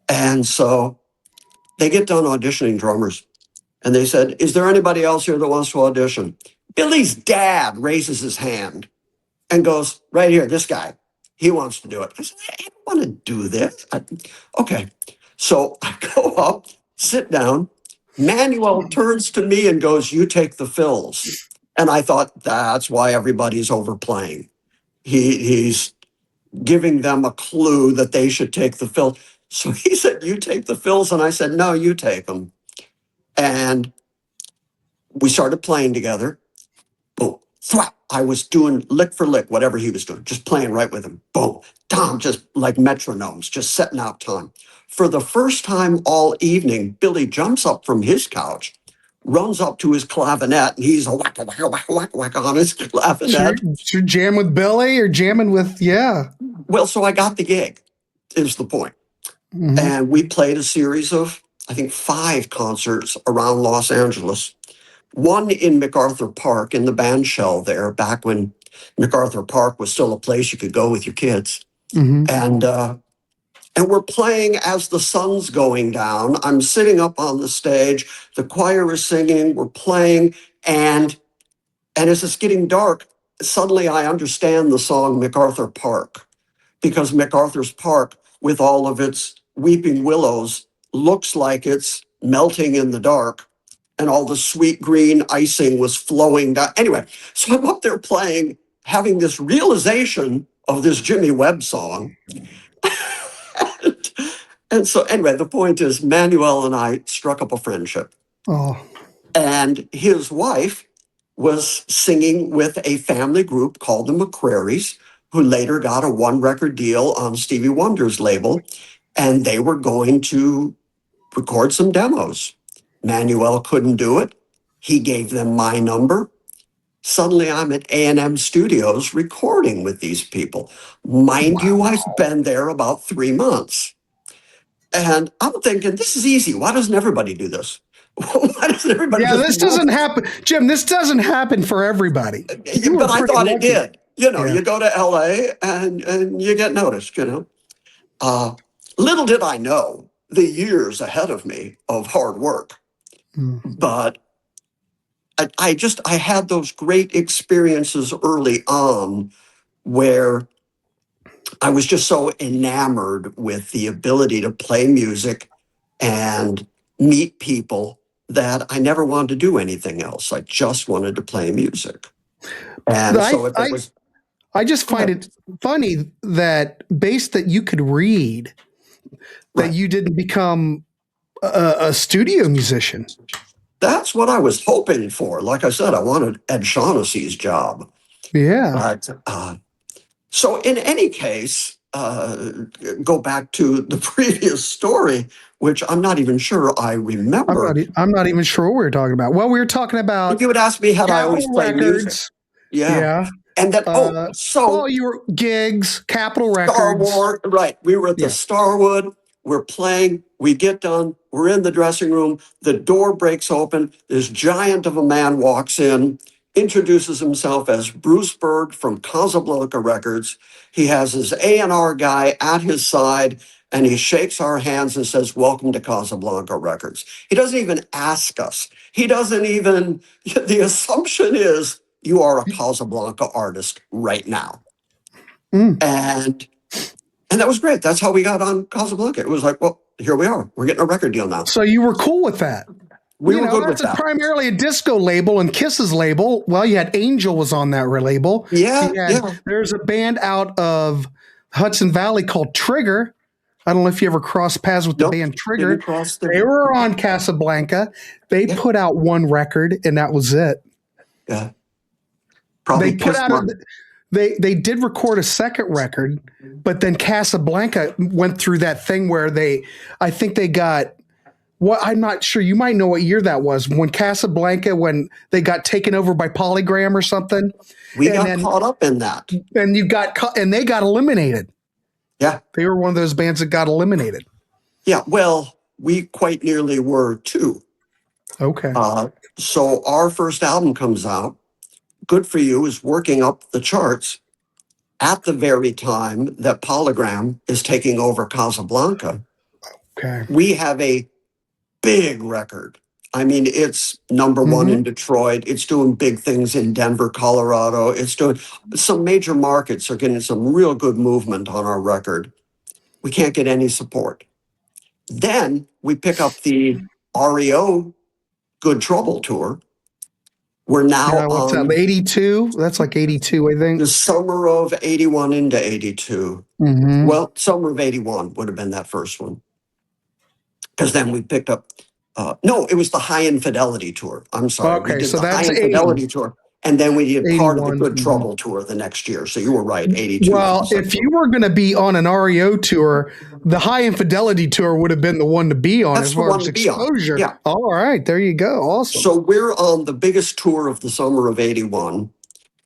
[SPEAKER 3] And so they get done auditioning drummers and they said, is there anybody else here that wants to audition? Billy's dad raises his hand and goes, right here, this guy, he wants to do it. I said, I don't want to do this. Okay. So I go up, sit down. Manuel turns to me and goes, you take the fills. And I thought, that's why everybody's overplaying. He's giving them a clue that they should take the fills. So he said, you take the fills. And I said, no, you take them. And we started playing together. Boom, thwap. I was doing lick for lick, whatever he was doing, just playing right with him. Boom, Tom, just like metronomes, just setting out time. For the first time all evening, Billy jumps up from his couch, runs up to his clavinet, and he's a whack, whack, whack, whack, whack on his clavinet.
[SPEAKER 1] You're jamming with Billy or jamming with, yeah.
[SPEAKER 3] Well, so I got the gig, is the point. Mm-hmm. And we played a series of, I think, 5 concerts around Los Angeles. One in MacArthur Park in the band shell there, back when MacArthur Park was still a place you could go with your kids. Mm-hmm. And we're playing as the sun's going down. I'm sitting up on the stage. The choir is singing. We're playing. And as it's getting dark, suddenly I understand the song MacArthur Park, because MacArthur's Park, with all of its weeping willows, looks like it's melting in the dark. And all the sweet green icing was flowing down. Anyway, so I'm up there playing, having this realization of this Jimmy Webb song. and so anyway, the point is Manuel and I struck up a friendship. Oh. And his wife was singing with a family group called the McCrarys, who later got a 1-record deal on Stevie Wonder's label. And they were going to record some demos. Manuel couldn't do it. He gave them my number. Suddenly I'm at A&M Studios recording with these people. Mind you, I've been there about 3 months. And I'm thinking, this is easy. Why doesn't everybody do this? Why doesn't everybody
[SPEAKER 1] Yeah, this doesn't happen. Jim, this doesn't happen for everybody.
[SPEAKER 3] But I thought it did. You know, you go to LA and you get noticed, you know. Little did I know the years ahead of me of hard work. But I had those great experiences early on where I was just so enamored with the ability to play music and meet people that I never wanted to do anything else. I just wanted to play music. And
[SPEAKER 1] I just find it funny that based that you could read, that you didn't become a studio musician.
[SPEAKER 3] That's what I was hoping for. Like I said, I wanted Ed Shaughnessy's job.
[SPEAKER 1] Yeah.
[SPEAKER 3] But, so in any case, go back to the previous story, which I'm not even sure I remember.
[SPEAKER 1] I'm not even sure what we were talking about. Well, we were talking about.
[SPEAKER 3] If you would ask me, had I always played music? Yeah. And then,
[SPEAKER 1] you were gigs, Capitol Records.
[SPEAKER 3] Starwood, right. We were at the Starwood. We're playing. We get done. We're in the dressing room. The door breaks open. This giant of a man walks in, introduces himself as Bruce Bird from Casablanca Records. He has his A&R guy at his side, and he shakes our hands and says, welcome to Casablanca Records. He doesn't even ask us. He doesn't even, the assumption is you are a Casablanca artist right now. And that was great. That's how we got on Casablanca. It was like, well, here we are. We're getting a record deal now.
[SPEAKER 1] So you were cool with that?
[SPEAKER 3] We were good with that.
[SPEAKER 1] That's primarily a disco label, and Kiss's label. Well, you had Angel was on that label.
[SPEAKER 3] Yeah.
[SPEAKER 1] There's a band out of Hudson Valley called Trigger. I don't know if you ever crossed paths with the band Trigger. They were on Casablanca. They put out 1 record, and that was it.
[SPEAKER 3] Yeah. Probably
[SPEAKER 1] They did record a second record, but then Casablanca went through that thing where I think they got What I'm not sure. You might know what year that was when Casablanca, when they got taken over by Polygram or something.
[SPEAKER 3] We got caught up in that.
[SPEAKER 1] And and they got eliminated.
[SPEAKER 3] Yeah.
[SPEAKER 1] They were one of those bands that got eliminated.
[SPEAKER 3] Yeah. Well, we quite nearly were too.
[SPEAKER 1] Okay.
[SPEAKER 3] So our first album comes out. Good For You is working up the charts at the very time that Polygram is taking over Casablanca.
[SPEAKER 1] Okay.
[SPEAKER 3] We have a big record. I mean, it's number one in Detroit. It's doing big things in Denver, Colorado. It's doing some major markets are getting some real good movement on our record. We can't get any support. Then we pick up the REO Good Trouble tour. We're now
[SPEAKER 1] what's that? 82? That's like 82, I think.
[SPEAKER 3] The summer of 81 into 82. Well, summer of 81 would have been that first one. Because then we picked up, no, it was the High Infidelity tour. I'm sorry.
[SPEAKER 1] Okay,
[SPEAKER 3] we did
[SPEAKER 1] so
[SPEAKER 3] the
[SPEAKER 1] that's
[SPEAKER 3] High Infidelity tour. And then we did part of the
[SPEAKER 1] 81,
[SPEAKER 3] Good Trouble tour the next year. So you were right, 82.
[SPEAKER 1] Well, if you were going to be on an REO tour, the High Infidelity tour would have been the one to be on as far as exposure.
[SPEAKER 3] Yeah.
[SPEAKER 1] All right, there you go. Awesome.
[SPEAKER 3] So we're on the biggest tour of the summer of 81.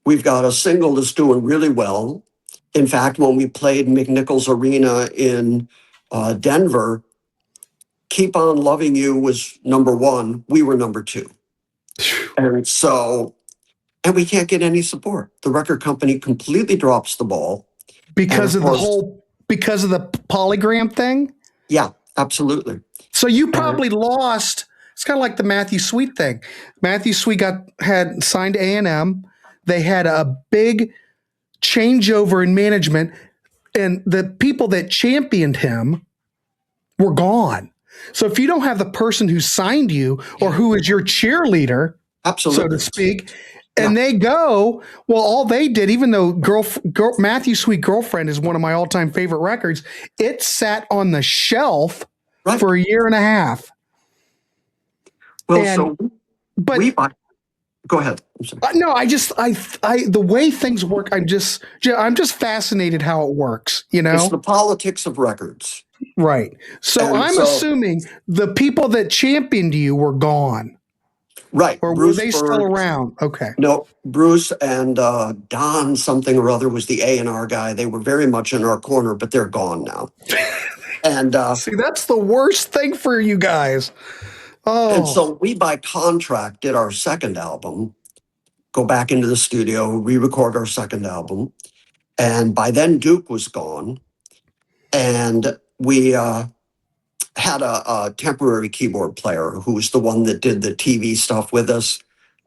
[SPEAKER 3] We've got a single that's doing really well. In fact, when we played McNichols Arena in Denver, Keep On Loving You was number one. We were number two. And we can't get any support. The record company completely drops the ball.
[SPEAKER 1] Because of the Polygram thing?
[SPEAKER 3] Yeah, absolutely.
[SPEAKER 1] So you probably lost. It's kind of like the Matthew Sweet thing. Matthew Sweet had signed A&M. They had a big changeover in management, and the people that championed him were gone. So if you don't have the person who signed you or who is your cheerleader,
[SPEAKER 3] absolutely,
[SPEAKER 1] so to speak, and they go, well, all they did, even though Matthew Sweet Girlfriend is one of my all-time favorite records, it sat on the shelf for a year and a half.
[SPEAKER 3] Well, go ahead. I'm sorry.
[SPEAKER 1] No, the way things work, I'm just fascinated how it works,
[SPEAKER 3] It's the politics of records.
[SPEAKER 1] Right. So I'm assuming the people that championed you were gone.
[SPEAKER 3] Right.
[SPEAKER 1] Or Bruce were they still around? Okay.
[SPEAKER 3] No, Bruce and Don something or other was the A&R guy. They were very much in our corner, but they're gone now. And
[SPEAKER 1] see, that's the worst thing for you guys. Oh.
[SPEAKER 3] And so we, by contract, did our second album, go back into the studio, re-record our second album. And by then, Duke was gone. And we had a temporary keyboard player who was the one that did the TV stuff with us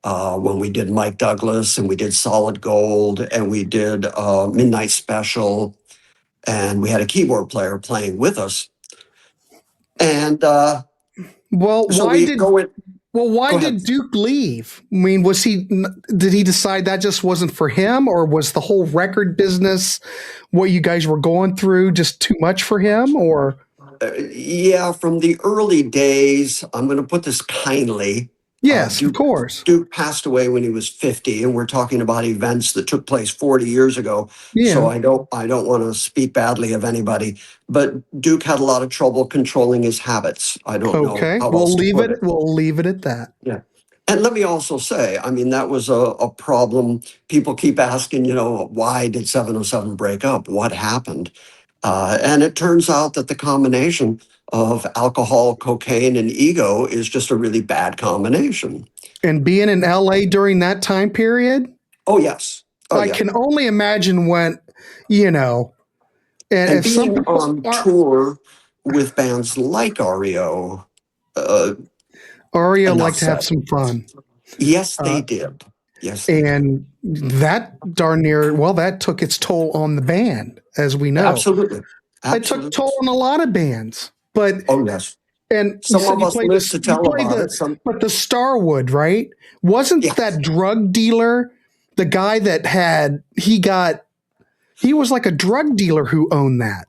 [SPEAKER 3] when we did Mike Douglas and we did Solid Gold and we did Midnight Special. And we had a keyboard player playing with us. And
[SPEAKER 1] why did Duke leave? I mean, did he decide that just wasn't for him, or was the whole record business, what you guys were going through, just too much for him, or?
[SPEAKER 3] Yeah, from the early days, I'm going to put this kindly.
[SPEAKER 1] Yes, of course.
[SPEAKER 3] Duke passed away when he was 50, and we're talking about events that took place 40 years ago.
[SPEAKER 1] Yeah.
[SPEAKER 3] So I don't want to speak badly of anybody, but Duke had a lot of trouble controlling his habits. I don't know.
[SPEAKER 1] Okay, we'll leave it at that.
[SPEAKER 3] Yeah. And let me also say, I mean, that was a problem. People keep asking, why did 707 break up? What happened? And it turns out that the combination of alcohol, cocaine, and ego is just a really bad combination.
[SPEAKER 1] And being in LA during that time period?
[SPEAKER 3] Oh, yes.
[SPEAKER 1] I can only imagine when, and
[SPEAKER 3] if being on tour with bands like REO.
[SPEAKER 1] REO liked to have some fun.
[SPEAKER 3] Yes, they did. Yes.
[SPEAKER 1] And that darn near, that took its toll on the band, as we know.
[SPEAKER 3] Absolutely.
[SPEAKER 1] It took toll on a lot of bands. But
[SPEAKER 3] yes.
[SPEAKER 1] And
[SPEAKER 3] some of us lived to tell about it.
[SPEAKER 1] But the Starwood, right? Wasn't that drug dealer the guy that he was like a drug dealer who owned that,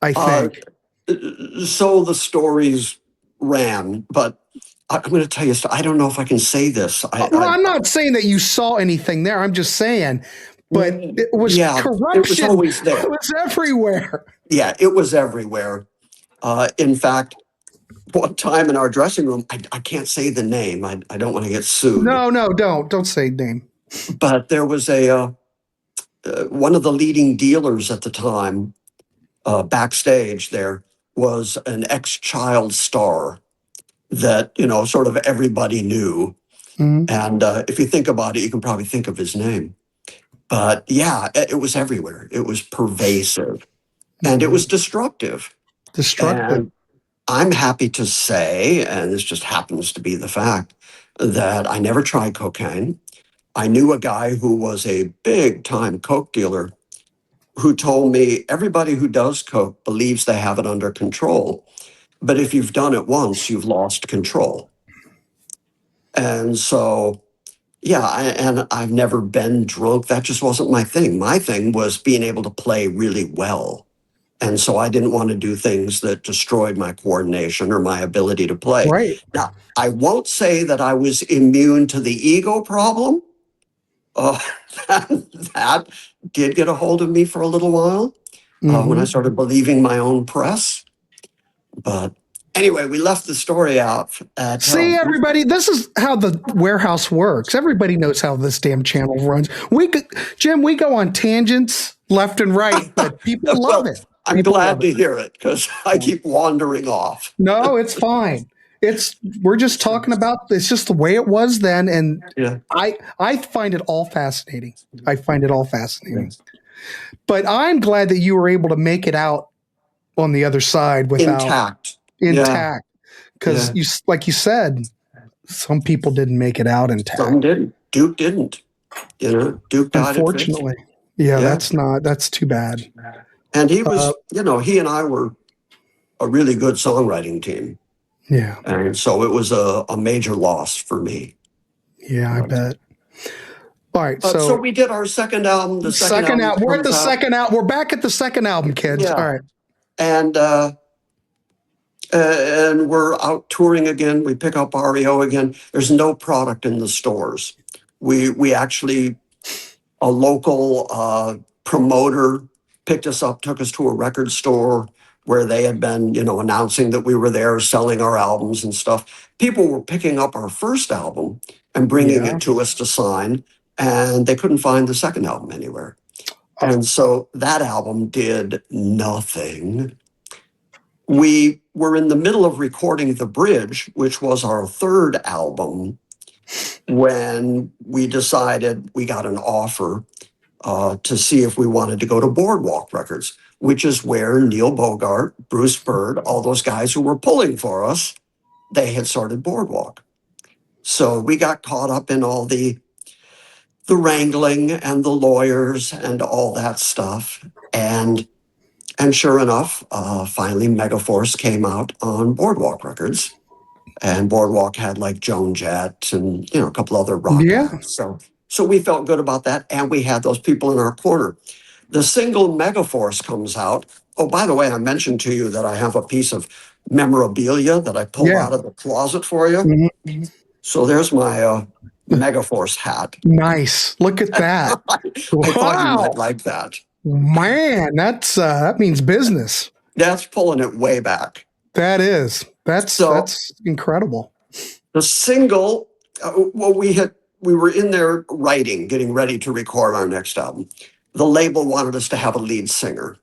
[SPEAKER 1] I think.
[SPEAKER 3] So the stories ran, but I'm going to tell you, I don't know if I can say this.
[SPEAKER 1] I'm not saying that you saw anything there. I'm just saying, but it was corruption.
[SPEAKER 3] It was always there.
[SPEAKER 1] It was everywhere.
[SPEAKER 3] Yeah, it was everywhere. In fact, one time in our dressing room, I can't say the name. I don't want to get sued.
[SPEAKER 1] No, don't say name.
[SPEAKER 3] But there was one of the leading dealers at the time, backstage there, was an ex-child star that, sort of everybody knew.
[SPEAKER 1] Mm-hmm.
[SPEAKER 3] And if you think about it, you can probably think of his name. But yeah, it was everywhere. It was pervasive and it was destructive. And I'm happy to say, and this just happens to be the fact, that I never tried cocaine. I knew a guy who was a big time coke dealer who told me everybody who does coke believes they have it under control. But if you've done it once, you've lost control. And so, yeah, and I've never been drunk. That just wasn't my thing. My thing was being able to play really well. And so I didn't want to do things that destroyed my coordination or my ability to play.
[SPEAKER 1] Right.
[SPEAKER 3] Now, I won't say that I was immune to the ego problem. That did get a hold of me for a little while when I started believing my own press. But anyway, we left the story out.
[SPEAKER 1] See, everybody, this is how the Warehouse works. Everybody knows how this damn channel runs. Jim, we go on tangents left and right, but people love it.
[SPEAKER 3] I'm glad to hear it because I keep wandering off.
[SPEAKER 1] No, it's fine. We're just talking about it's just the way it was then, and
[SPEAKER 3] yeah.
[SPEAKER 1] I find it all fascinating. But I'm glad that you were able to make it out on the other side without intact. Because you, like you said, some people didn't make it out intact.
[SPEAKER 3] Some didn't. Duke didn't. Duke died.
[SPEAKER 1] Unfortunately, that's too bad.
[SPEAKER 3] And he was, he and I were a really good songwriting team.
[SPEAKER 1] Yeah.
[SPEAKER 3] And so it was a major loss for me.
[SPEAKER 1] Yeah, I bet. All right.
[SPEAKER 3] So we did our second album. The second album.
[SPEAKER 1] We're at the second album. We're back at the second album, kids.
[SPEAKER 3] Yeah.
[SPEAKER 1] All right.
[SPEAKER 3] And we're out touring again. We pick up REO again. There's no product in the stores. We actually, a local promoter picked us up, took us to a record store where they had been, announcing that we were there selling our albums and stuff. People were picking up our first album and bringing it to us to sign, and they couldn't find the second album anywhere. And so that album did nothing. We were in the middle of recording The Bridge, which was our third album, when we decided we got an offer to see if we wanted to go to Boardwalk Records, which is where Neil Bogart, Bruce Byrd, all those guys who were pulling for us, they had started Boardwalk. So we got caught up in all the wrangling and the lawyers and all that stuff. And sure enough, finally Megaforce came out on Boardwalk Records. And Boardwalk had like Joan Jett and, a couple other rock acts. So we felt good about that. And we had those people in our corner. The single Megaforce comes out. Oh, by the way, I mentioned to you that I have a piece of memorabilia that I pulled out of the closet for you.
[SPEAKER 1] Mm-hmm.
[SPEAKER 3] So there's my Megaforce hat.
[SPEAKER 1] Nice. Look at that.
[SPEAKER 3] I thought you might like that.
[SPEAKER 1] Man, that means business.
[SPEAKER 3] That's pulling it way back.
[SPEAKER 1] That is. That's incredible.
[SPEAKER 3] The single, we were in there writing, getting ready to record our next album. The label wanted us to have a lead singer.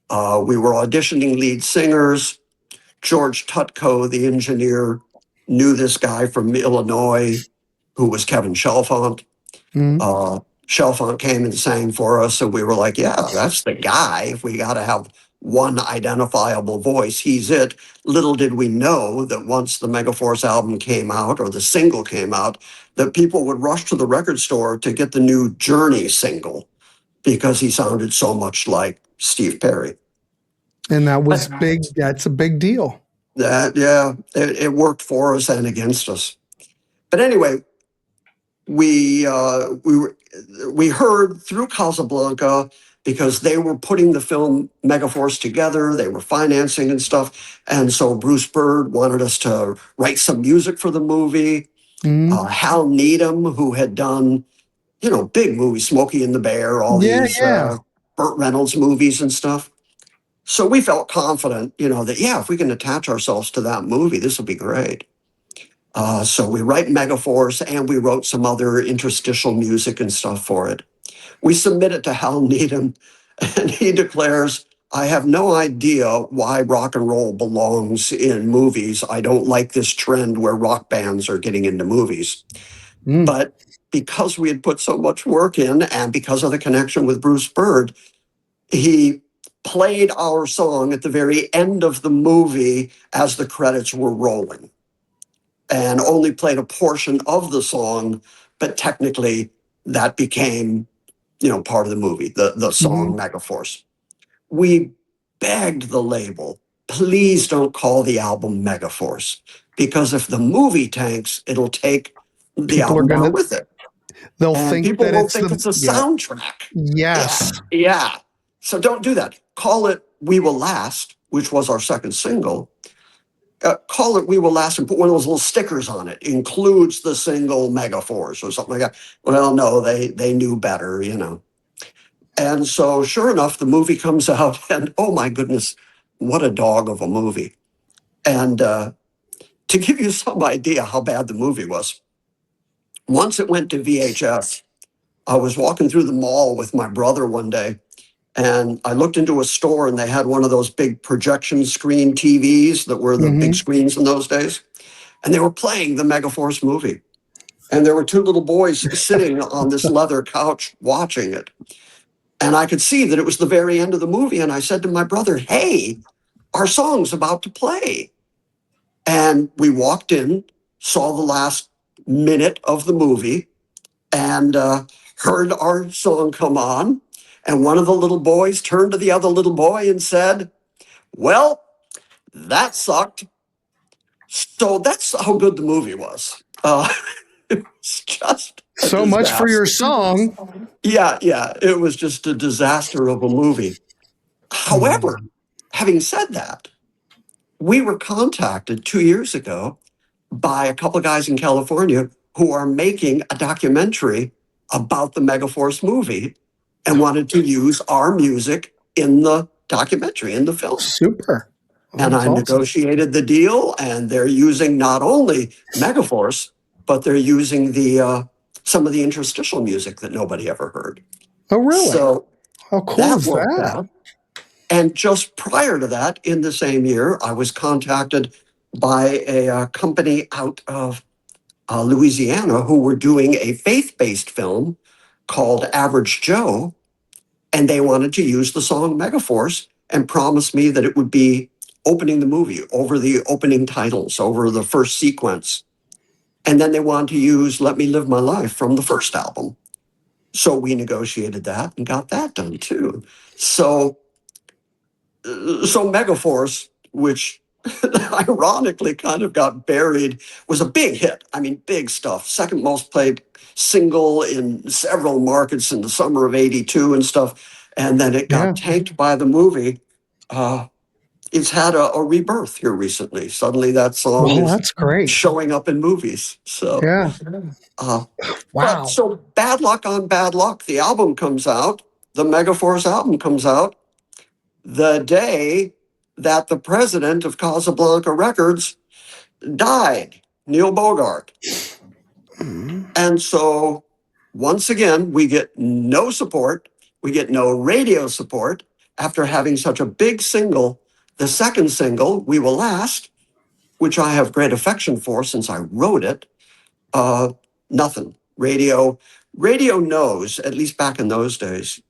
[SPEAKER 3] We were auditioning lead singers. George Tutko, the engineer, knew this guy from Illinois who was Kevin Chalfant. Chalfant came and sang for us, and we were like, yeah, that's the guy. If we got to have one identifiable voice, he's it. Little did we know that once the Megaforce album came out, or the single came out, that people would rush to the record store to get the new Journey single because he sounded so much like Steve Perry.
[SPEAKER 1] And that was big. That's a big deal.
[SPEAKER 3] It worked for us and against us. But anyway, we heard through Casablanca, because they were putting the film Megaforce together, they were financing and stuff. And so Bruce Byrd wanted us to write some music for the movie. Hal Needham, who had done, big movies, Smokey and the Bear, all these Burt Reynolds movies and stuff. So we felt confident, that, yeah, if we can attach ourselves to that movie, this will be great. So we write Megaforce, and we wrote some other interstitial music and stuff for it. We submit it to Hal Needham, and he declares, I have no idea why rock and roll belongs in movies. I don't like this trend where rock bands are getting into movies. But because we had put so much work in, and because of the connection with Bruce Byrd, he played our song at the very end of the movie as the credits were rolling, and only played a portion of the song, but technically that became, part of the movie, the song Megaforce. We begged the label, please don't call the album Megaforce, because if the movie tanks, it'll take the album out with it.
[SPEAKER 1] They'll
[SPEAKER 3] And
[SPEAKER 1] think
[SPEAKER 3] people
[SPEAKER 1] that
[SPEAKER 3] will
[SPEAKER 1] it's
[SPEAKER 3] think it's a soundtrack.
[SPEAKER 1] Yes.
[SPEAKER 3] Yeah. So don't do that. Call it We Will Last, which was our second single. Call it We Will Last and put one of those little stickers on it. Includes the single Megaforce or something like that. Well, no, they knew better, And so sure enough, the movie comes out, and oh my goodness, what a dog of a movie. And to give you some idea how bad the movie was, once it went to VHS, I was walking through the mall with my brother one day, and I looked into a store, and they had one of those big projection screen TVs that were the big screens in those days. And they were playing the Megaforce movie. And there were two little boys sitting on this leather couch watching it. And I could see that it was the very end of the movie. And I said to my brother, hey, our song's about to play. And we walked in, saw the last minute of the movie, and heard our song come on. And one of the little boys turned to the other little boy and said, well, that sucked. So that's how good the movie was. It was just
[SPEAKER 1] so much for your song.
[SPEAKER 3] Yeah. It was just a disaster of a movie. However, having said that, we were contacted 2 years ago by a couple of guys in California who are making a documentary about the Megaforce movie and wanted to use our music in the documentary, in the film.
[SPEAKER 1] Super.
[SPEAKER 3] And I negotiated the deal, and they're using not only Megaforce, but they're using some of the interstitial music that nobody ever heard.
[SPEAKER 1] Oh, really?
[SPEAKER 3] So
[SPEAKER 1] how cool is that?
[SPEAKER 3] Out. And just prior to that, in the same year, I was contacted by a company out of Louisiana who were doing a faith-based film called Average Joe, and they wanted to use the song Megaforce and promised me that it would be opening the movie, over the opening titles, over the first sequence. And then they wanted to use Let Me Live My Life from the first album. So we negotiated that and got that done too. So Megaforce, which ironically kind of got buried, was a big hit. I mean, big stuff. Second most played single in several markets in the summer of '82 and stuff. And then it got tanked by the movie. It's had a rebirth here recently. Suddenly that song
[SPEAKER 1] that's great.
[SPEAKER 3] Showing up in movies. So
[SPEAKER 1] wow.
[SPEAKER 3] But so bad luck on bad luck. The album comes out. The Megaforce album comes out the day that the president of Casablanca Records died, Neil Bogart. And so once again, we get no support. We get no radio support after having such a big single. The second single, We Will Last, which I have great affection for since I wrote it, nothing. Radio knows, at least back in those days,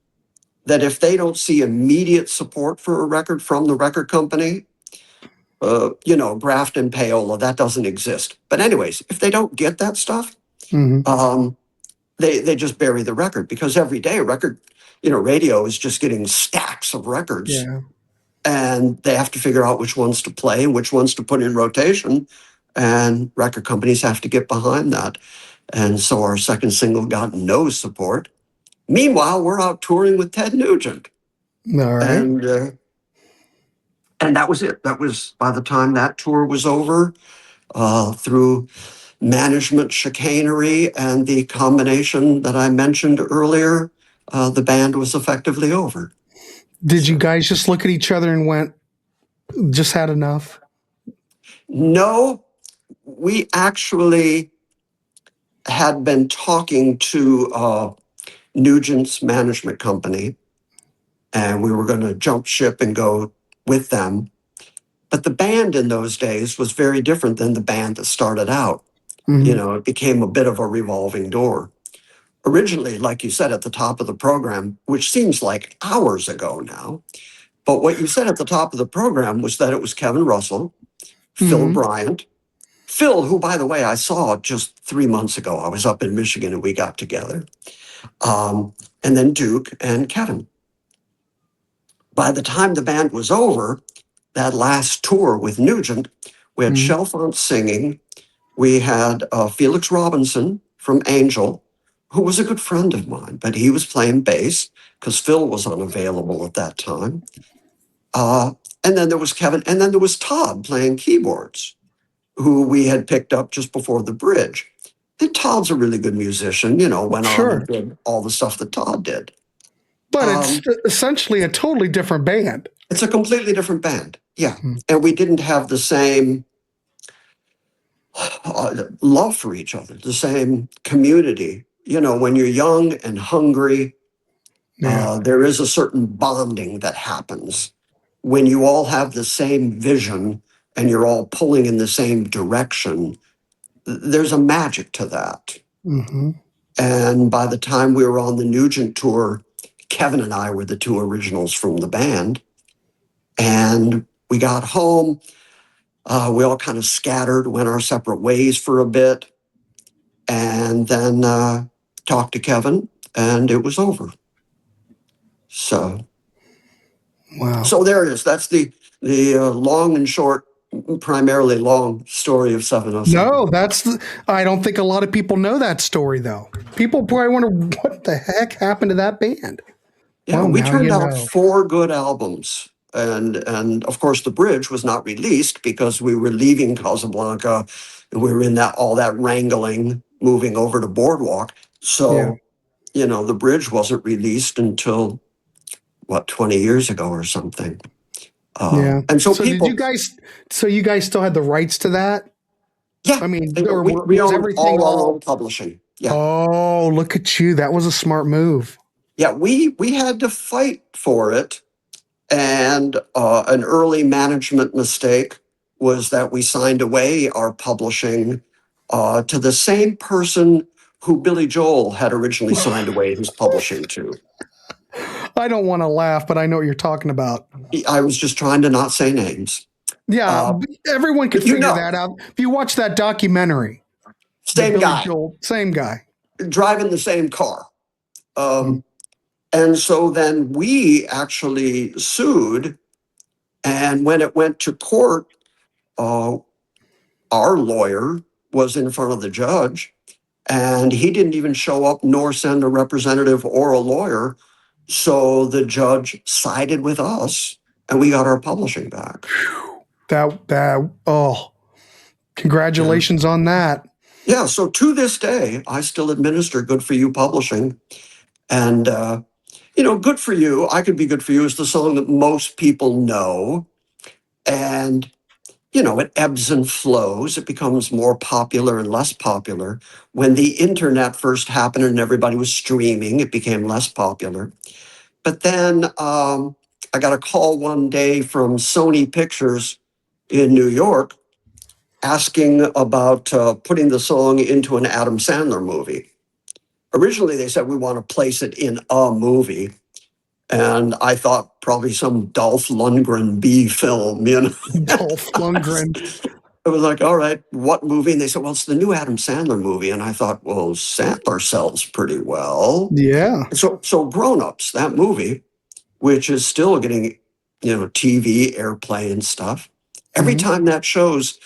[SPEAKER 3] that if they don't see immediate support for a record from the record company, graft and payola, that doesn't exist. But anyways, if they don't get that stuff, they just bury the record, because every day a record, radio is just getting stacks of records.
[SPEAKER 1] Yeah.
[SPEAKER 3] And they have to figure out which ones to play and which ones to put in rotation. And record companies have to get behind that. And so our second single got no support. Meanwhile, we're out touring with Ted Nugent.
[SPEAKER 1] All right.
[SPEAKER 3] And that was it. That was, by the time that tour was over, through management chicanery and the combination that I mentioned earlier, the band was effectively over.
[SPEAKER 1] Did you guys just look at each other and went, just had enough?
[SPEAKER 3] No, we actually had been talking to Nugent's management company, and we were going to jump ship and go with them. But the band in those days was very different than the band that started out.
[SPEAKER 1] Mm-hmm.
[SPEAKER 3] It became a bit of a revolving door. Originally, like you said at the top of the program, which seems like hours ago now, but what you said at the top of the program was that it was Kevin Russell, Phil
[SPEAKER 1] Mm-hmm.
[SPEAKER 3] Bryant, Phil, who, by the way, I saw just 3 months ago. I was up in Michigan and we got together. And then Duke and Kevin. By the time the band was over, that last tour with Nugent, we had
[SPEAKER 1] Mm-hmm.
[SPEAKER 3] Chalfont singing. We had Felix Robinson from Angel, who was a good friend of mine, but he was playing bass because Phil was unavailable at that time. And then there was Kevin, and then there was Todd playing keyboards, who we had picked up just before the bridge. And Todd's a really good musician, went on and
[SPEAKER 1] Sure.
[SPEAKER 3] did all the stuff that Todd did.
[SPEAKER 1] But it's essentially a totally different band.
[SPEAKER 3] It's a completely different band. Yeah.
[SPEAKER 1] Mm-hmm.
[SPEAKER 3] And we didn't have the same love for each other, the same community. When you're young and hungry,
[SPEAKER 1] Yeah.
[SPEAKER 3] there is a certain bonding that happens when you all have the same vision and you're all pulling in the same direction. There's a magic to that.
[SPEAKER 1] Mm-hmm.
[SPEAKER 3] And by the time we were on the Nugent tour, Kevin and I were the two originals from the band. And we got home. We all kind of scattered, went our separate ways for a bit, and then talked to Kevin, and it was over. So,
[SPEAKER 1] Wow.
[SPEAKER 3] so there it is. That's the long and short, primarily long story of 707.
[SPEAKER 1] No, I don't think a lot of people know that story, though. People probably wonder what the heck happened to that band.
[SPEAKER 3] Yeah,
[SPEAKER 1] Well,
[SPEAKER 3] we
[SPEAKER 1] now
[SPEAKER 3] turned
[SPEAKER 1] you
[SPEAKER 3] out
[SPEAKER 1] know.
[SPEAKER 3] 4 good albums. And of course, The Bridge was not released because we were leaving Casablanca and we were in all that wrangling, moving over to Boardwalk. So, The Bridge wasn't released until, 20 years ago or something.
[SPEAKER 1] Yeah.
[SPEAKER 3] And so
[SPEAKER 1] Did you guys? So you guys still had the rights to that?
[SPEAKER 3] yeah,
[SPEAKER 1] I mean, or
[SPEAKER 3] we
[SPEAKER 1] was
[SPEAKER 3] owned
[SPEAKER 1] everything
[SPEAKER 3] all our own publishing. Yeah.
[SPEAKER 1] Oh, look at you! That was a smart move.
[SPEAKER 3] Yeah, we had to fight for it. And an early management mistake was that we signed away our publishing to the same person who Billy Joel had originally signed away his publishing to.
[SPEAKER 1] I don't want to laugh, but I know what you're talking about.
[SPEAKER 3] I was just trying to not say names.
[SPEAKER 1] Yeah, everyone can
[SPEAKER 3] but you
[SPEAKER 1] figure
[SPEAKER 3] know.
[SPEAKER 1] that out. If you watch that documentary,
[SPEAKER 3] Same
[SPEAKER 1] Billy
[SPEAKER 3] guy.
[SPEAKER 1] Joel, same guy.
[SPEAKER 3] Driving the same car. And so then we actually sued. And when it went to court, our lawyer was in front of the judge, and he didn't even show up nor send a representative or a lawyer. So the judge sided with us, and we got our publishing back.
[SPEAKER 1] Congratulations on that.
[SPEAKER 3] Yeah, so to this day, I still administer Good For You Publishing. And, Good For You, I Could Be Good For You is the song that most people know. And, it ebbs and flows. It becomes more popular and less popular. When the internet first happened and everybody was streaming, it became less popular. But then I got a call one day from Sony Pictures in New York asking about putting the song into an Adam Sandler movie. Originally, they said, we want to place it in a movie. And I thought probably some Dolph Lundgren B film,
[SPEAKER 1] Dolph Lundgren.
[SPEAKER 3] I was like, all right, what movie? And they said, well, it's the new Adam Sandler movie. And I thought, well, Sandler sells pretty well.
[SPEAKER 1] Yeah.
[SPEAKER 3] So Grown Ups, that movie, which is still getting, TV airplay and stuff. Every time that shows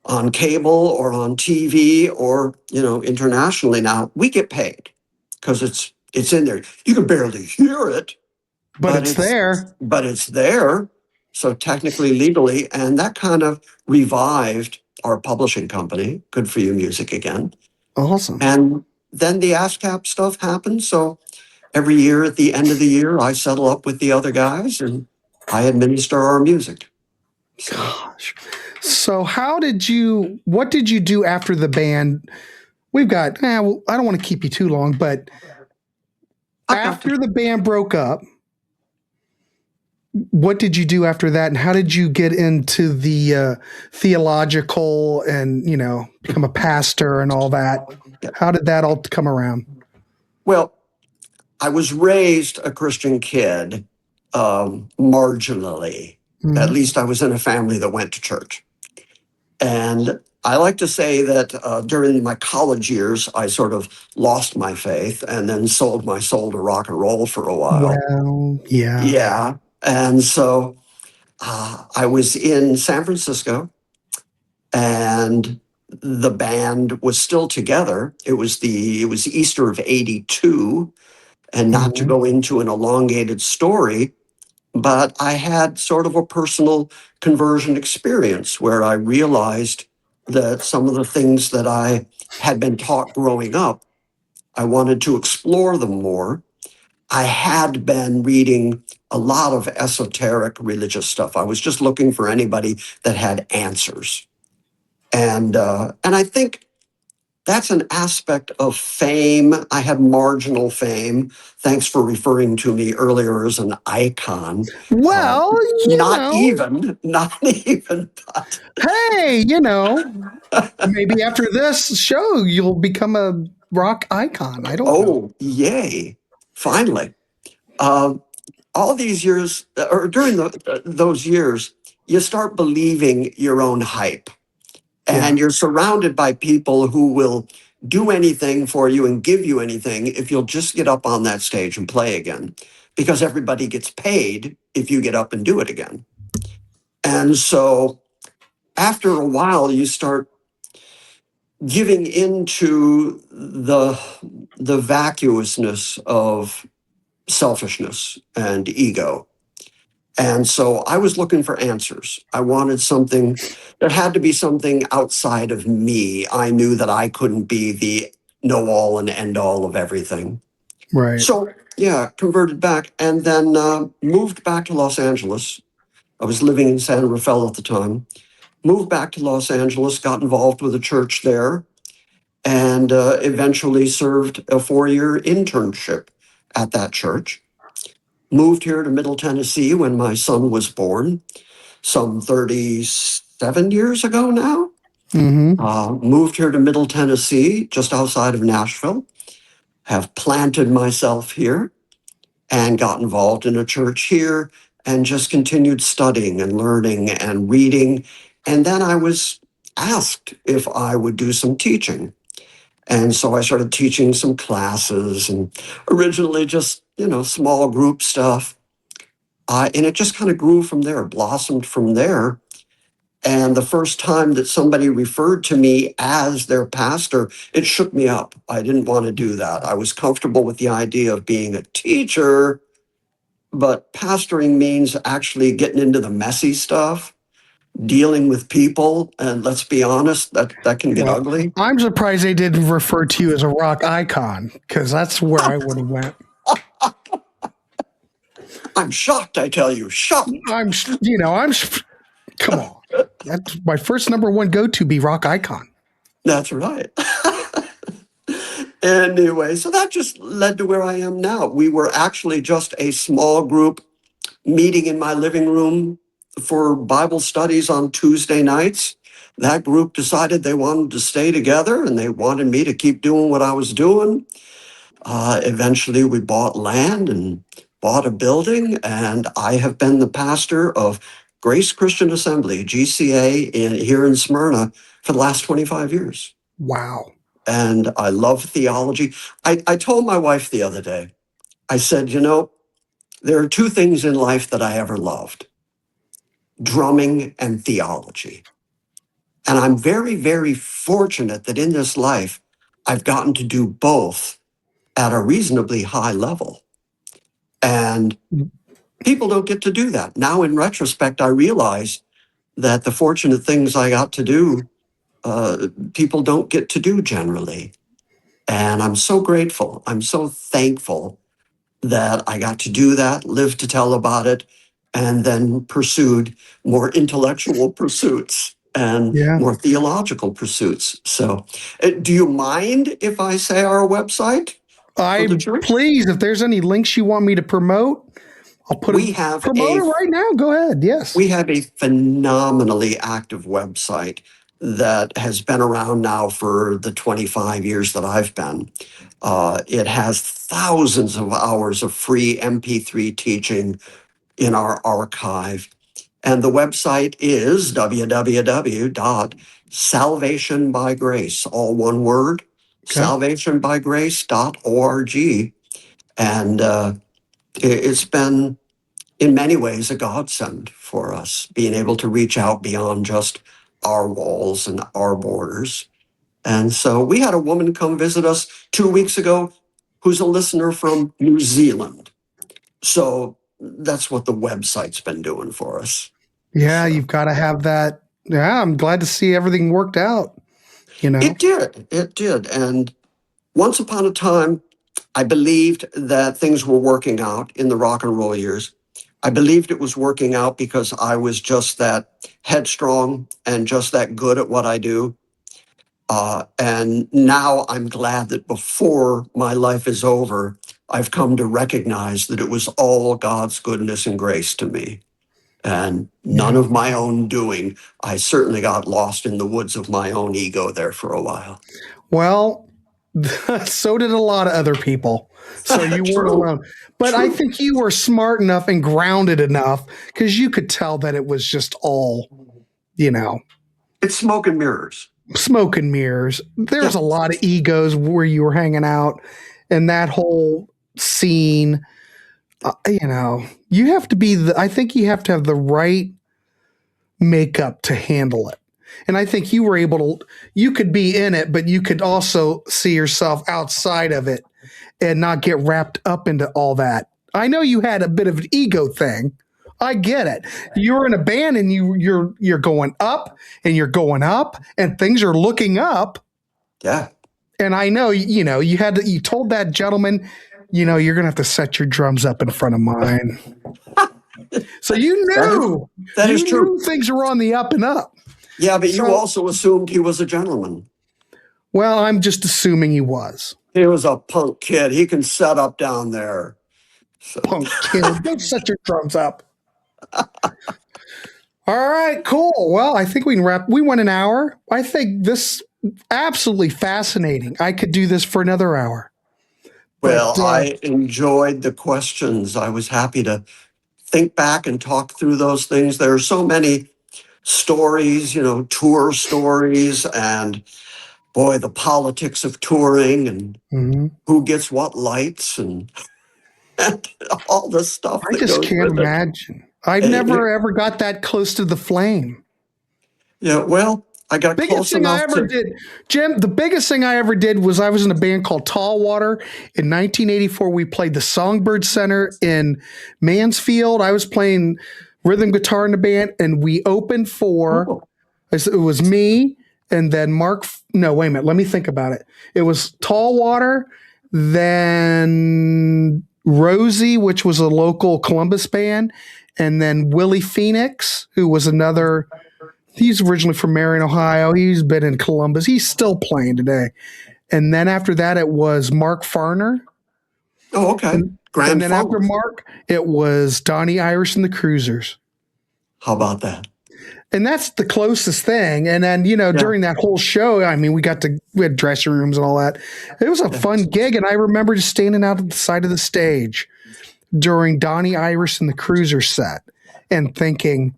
[SPEAKER 3] on cable or on TV or, internationally now, we get paid because it's in there. You can barely hear it.
[SPEAKER 1] But it's there.
[SPEAKER 3] But it's there. So technically, legally, and that kind of revived our publishing company, Good For You Music again.
[SPEAKER 1] Awesome.
[SPEAKER 3] And then the ASCAP stuff happened. So every year at the end of the year, I settle up with the other guys and I administer our music. So,
[SPEAKER 1] Gosh. So what did you do after the band? We've got, well, I don't want to keep you too long, but after the band broke up, what did you do after that? And how did you get into the theological and, become a pastor and all that? How did that all come around?
[SPEAKER 3] Well, I was raised a Christian kid, marginally.
[SPEAKER 1] Mm-hmm.
[SPEAKER 3] At least I was in a family that went to church. And I like to say that during my college years, I sort of lost my faith and then sold my soul to rock and roll for a while.
[SPEAKER 1] Well, yeah.
[SPEAKER 3] Yeah. And so I was in San Francisco and the band was still together. It was Easter of '82. And not to go into an elongated story, but I had sort of a personal conversion experience where I realized that some of the things that I had been taught growing up, I wanted to explore them more. I had been reading a lot of esoteric religious stuff. I was just looking for anybody that had answers. And I think that's an aspect of fame. I had marginal fame. Thanks for referring to me earlier as an icon.
[SPEAKER 1] Well,
[SPEAKER 3] not even, but
[SPEAKER 1] hey, maybe after this show, you'll become a rock icon. I don't know.
[SPEAKER 3] Oh, yay. Finally. All these years, or during those years, you start believing your own hype. And you're surrounded by people who will do anything for you and give you anything if you'll just get up on that stage and play again, because everybody gets paid if you get up and do it again. And so after a while, you start giving into the vacuousness of selfishness and ego. And so I was looking for answers. I wanted something. There had to be something outside of me. I knew that I couldn't be the know-all and end-all of everything.
[SPEAKER 1] Right.
[SPEAKER 3] So, converted back and then moved back to Los Angeles. I was living in San Rafael at the time. Moved back to Los Angeles, got involved with a church there, and eventually served a 4-year internship at that church. Moved here to Middle Tennessee when my son was born, some 37 years ago now. Moved here to Middle Tennessee, just outside of Nashville. Have planted myself here and got involved in a church here and just continued studying and learning and reading. And then I was asked if I would do some teaching. And so I started teaching some classes and originally just, small group stuff. And it just kind of grew from there, blossomed from there. And the first time that somebody referred to me as their pastor, it shook me up. I didn't want to do that. I was comfortable with the idea of being a teacher, but pastoring means actually getting into the messy stuff, dealing with people. And let's be honest, that can get ugly.
[SPEAKER 1] I'm surprised they didn't refer to you as a rock icon, because that's where I would have went.
[SPEAKER 3] I'm shocked, I tell you, shocked.
[SPEAKER 1] Come on. That's my first number one go-to, be rock icon.
[SPEAKER 3] That's right. Anyway, so that just led to where I am now. We were actually just a small group meeting in my living room for Bible studies on Tuesday nights. That group decided they wanted to stay together and they wanted me to keep doing what I was doing. Eventually, we bought land and bought a building, and I have been the pastor of Grace Christian Assembly, GCA, here in Smyrna for the last 25 years.
[SPEAKER 1] Wow.
[SPEAKER 3] And I love theology. I told my wife the other day, I said, there are two things in life that I ever loved: drumming and theology. And I'm very, very fortunate that in this life, I've gotten to do both at a reasonably high level. And people don't get to do that. Now, in retrospect, I realize that the fortunate things I got to do, people don't get to do generally. And I'm so grateful. I'm so thankful that I got to do that, live to tell about it, and then pursued more intellectual pursuits and
[SPEAKER 1] Yeah.
[SPEAKER 3] more theological pursuits. So, do you mind if I say our website for the church?
[SPEAKER 1] Please, if there's any links you want me to promote, I'll
[SPEAKER 3] We have
[SPEAKER 1] promote
[SPEAKER 3] a
[SPEAKER 1] it right now. Go ahead. Yes.
[SPEAKER 3] we have a phenomenally active website that has been around now for the 25 years that I've been. It has thousands of hours of free MP3 teaching in our archive. And the website is www.salvationbygrace, all one word,
[SPEAKER 1] Okay.
[SPEAKER 3] salvationbygrace.org. And it's been, in many ways, a godsend for us, being able to reach out beyond just our walls and our borders. And so we had a woman come visit us 2 weeks ago who's a listener from New Zealand. So that's what the website's been doing for us.
[SPEAKER 1] Yeah,
[SPEAKER 3] So
[SPEAKER 1] you've got to have that. Yeah, I'm glad to see everything worked out.
[SPEAKER 3] it did. It did. And once upon a time, I believed that things were working out in the rock and roll years. I believed it was working out because I was just that headstrong and just that good at what I do. And now I'm glad that before my life is over, I've come to recognize that it was all God's goodness and grace to me and none
[SPEAKER 1] Yeah.
[SPEAKER 3] of my own doing. I certainly got lost in the woods of my own ego there for a while.
[SPEAKER 1] Well, so did a lot of other people. So you weren't
[SPEAKER 3] True.
[SPEAKER 1] alone. But I think you were smart enough and grounded enough because you could tell that it was just all, you know,
[SPEAKER 3] It's smoke and mirrors.
[SPEAKER 1] smoke and mirrors. There's
[SPEAKER 3] Yeah.
[SPEAKER 1] a lot of egos where you were hanging out, and that whole scene. You have to be. I think you have to have the right makeup to handle it. And I think you were able to. You could be in it, but you could also see yourself outside of it and not get wrapped up into all that. I know you had a bit of an ego thing. I get it. You're in a band and you're going up and you're going up and things are looking up.
[SPEAKER 3] Yeah.
[SPEAKER 1] And I know, you told that gentleman, you're going to have to set your drums up in front of mine. So
[SPEAKER 3] That is true.
[SPEAKER 1] knew things were on the up and up.
[SPEAKER 3] Yeah, but you also assumed he was a gentleman.
[SPEAKER 1] Well, I'm just assuming he was.
[SPEAKER 3] He was a punk kid. He can set up down there. So.
[SPEAKER 1] Punk kid. Don't set your drums up. All right, cool. Well, I think we can wrap. We went an hour. I think this absolutely fascinating. I could do this for another hour.
[SPEAKER 3] Well, I enjoyed the questions. I was happy to think back and talk through those things. There are so many stories, tour stories, and boy, the politics of touring and who gets what lights and all the stuff.
[SPEAKER 1] I just can't imagine. I've never ever got that close to the flame.
[SPEAKER 3] Yeah, well, I got close enough.
[SPEAKER 1] Jim, the biggest thing I ever did was I was in a band called Tall Water. In 1984, we played the Songbird Center in Mansfield. I was playing rhythm guitar in the band, and we opened for, it was me, and then Mark. No, wait a minute. Let me think about it. It was Tall Water, then Rosie, which was a local Columbus band, and then Willie Phoenix, who was another. He's originally from Marion, Ohio. He's been in Columbus. He's still playing today. And then after that, it was Mark Farner.
[SPEAKER 3] Oh, okay.
[SPEAKER 1] And then after Mark, it was Donnie Irish and the Cruisers.
[SPEAKER 3] How about that?
[SPEAKER 1] And that's the closest thing. And then, during that whole show, I mean, we had dressing rooms and all that. It was a fun gig. And I remember just standing out at the side of the stage during Donnie Irish and the Cruisers set and thinking,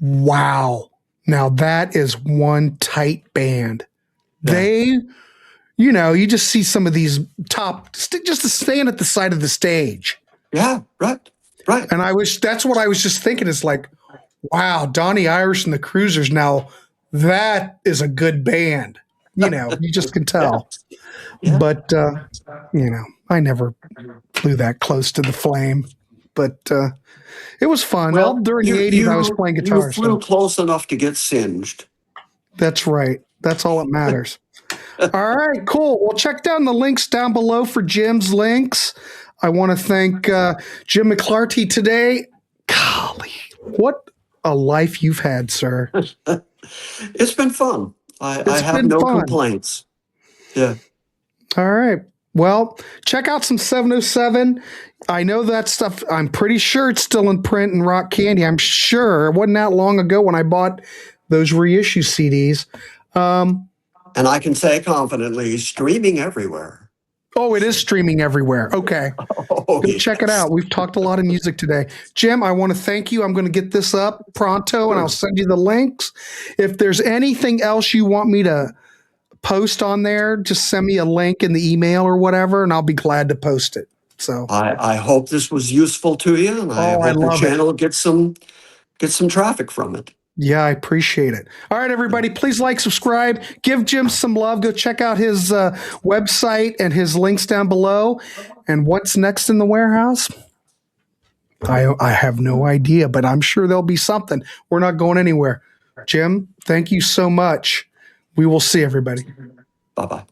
[SPEAKER 1] wow, now that is one tight band. Yeah. They, you just see some of these just to stand at the side of the stage.
[SPEAKER 3] Yeah, right.
[SPEAKER 1] And that's what I was just thinking is like, wow, Donnie Irish and the Cruisers. Now that is a good band. You just can tell. Yeah. But, I never flew that close to the flame, but, it was fun. Well, during the 80s, I was playing guitar.
[SPEAKER 3] You flew close enough to get singed.
[SPEAKER 1] That's right. That's all that matters. All right, cool. Well, check down the links down below for Jim's links. I want to thank Jim McClarty today. Golly, what a life you've had, sir.
[SPEAKER 3] It's been fun. I
[SPEAKER 1] It's
[SPEAKER 3] have
[SPEAKER 1] been
[SPEAKER 3] no
[SPEAKER 1] fun.
[SPEAKER 3] complaints. Yeah.
[SPEAKER 1] All right. Well, check out some 707. I know that stuff. I'm pretty sure it's still in print in Rock Candy. I'm sure it wasn't that long ago when I bought those reissue CDs.
[SPEAKER 3] And I can say confidently, streaming everywhere.
[SPEAKER 1] Oh, it is streaming everywhere. Okay.
[SPEAKER 3] Oh,
[SPEAKER 1] Go check it out. We've talked a lot of music today. Jim, I want to thank you. I'm going to get this up pronto and I'll send you the links. If there's anything else you want me to post on there, just send me a link in the email or whatever, and I'll be glad to post it. So
[SPEAKER 3] I hope this was useful to you, and I hope the channel gets some traffic from it.
[SPEAKER 1] Yeah, I appreciate it. All right, everybody, please like, subscribe, give Jim some love. Go check out his website and his links down below. And what's next in the Warehaus? I have no idea, but I'm sure there'll be something. We're not going anywhere. Jim, thank you so much. We will see everybody.
[SPEAKER 3] Bye-bye.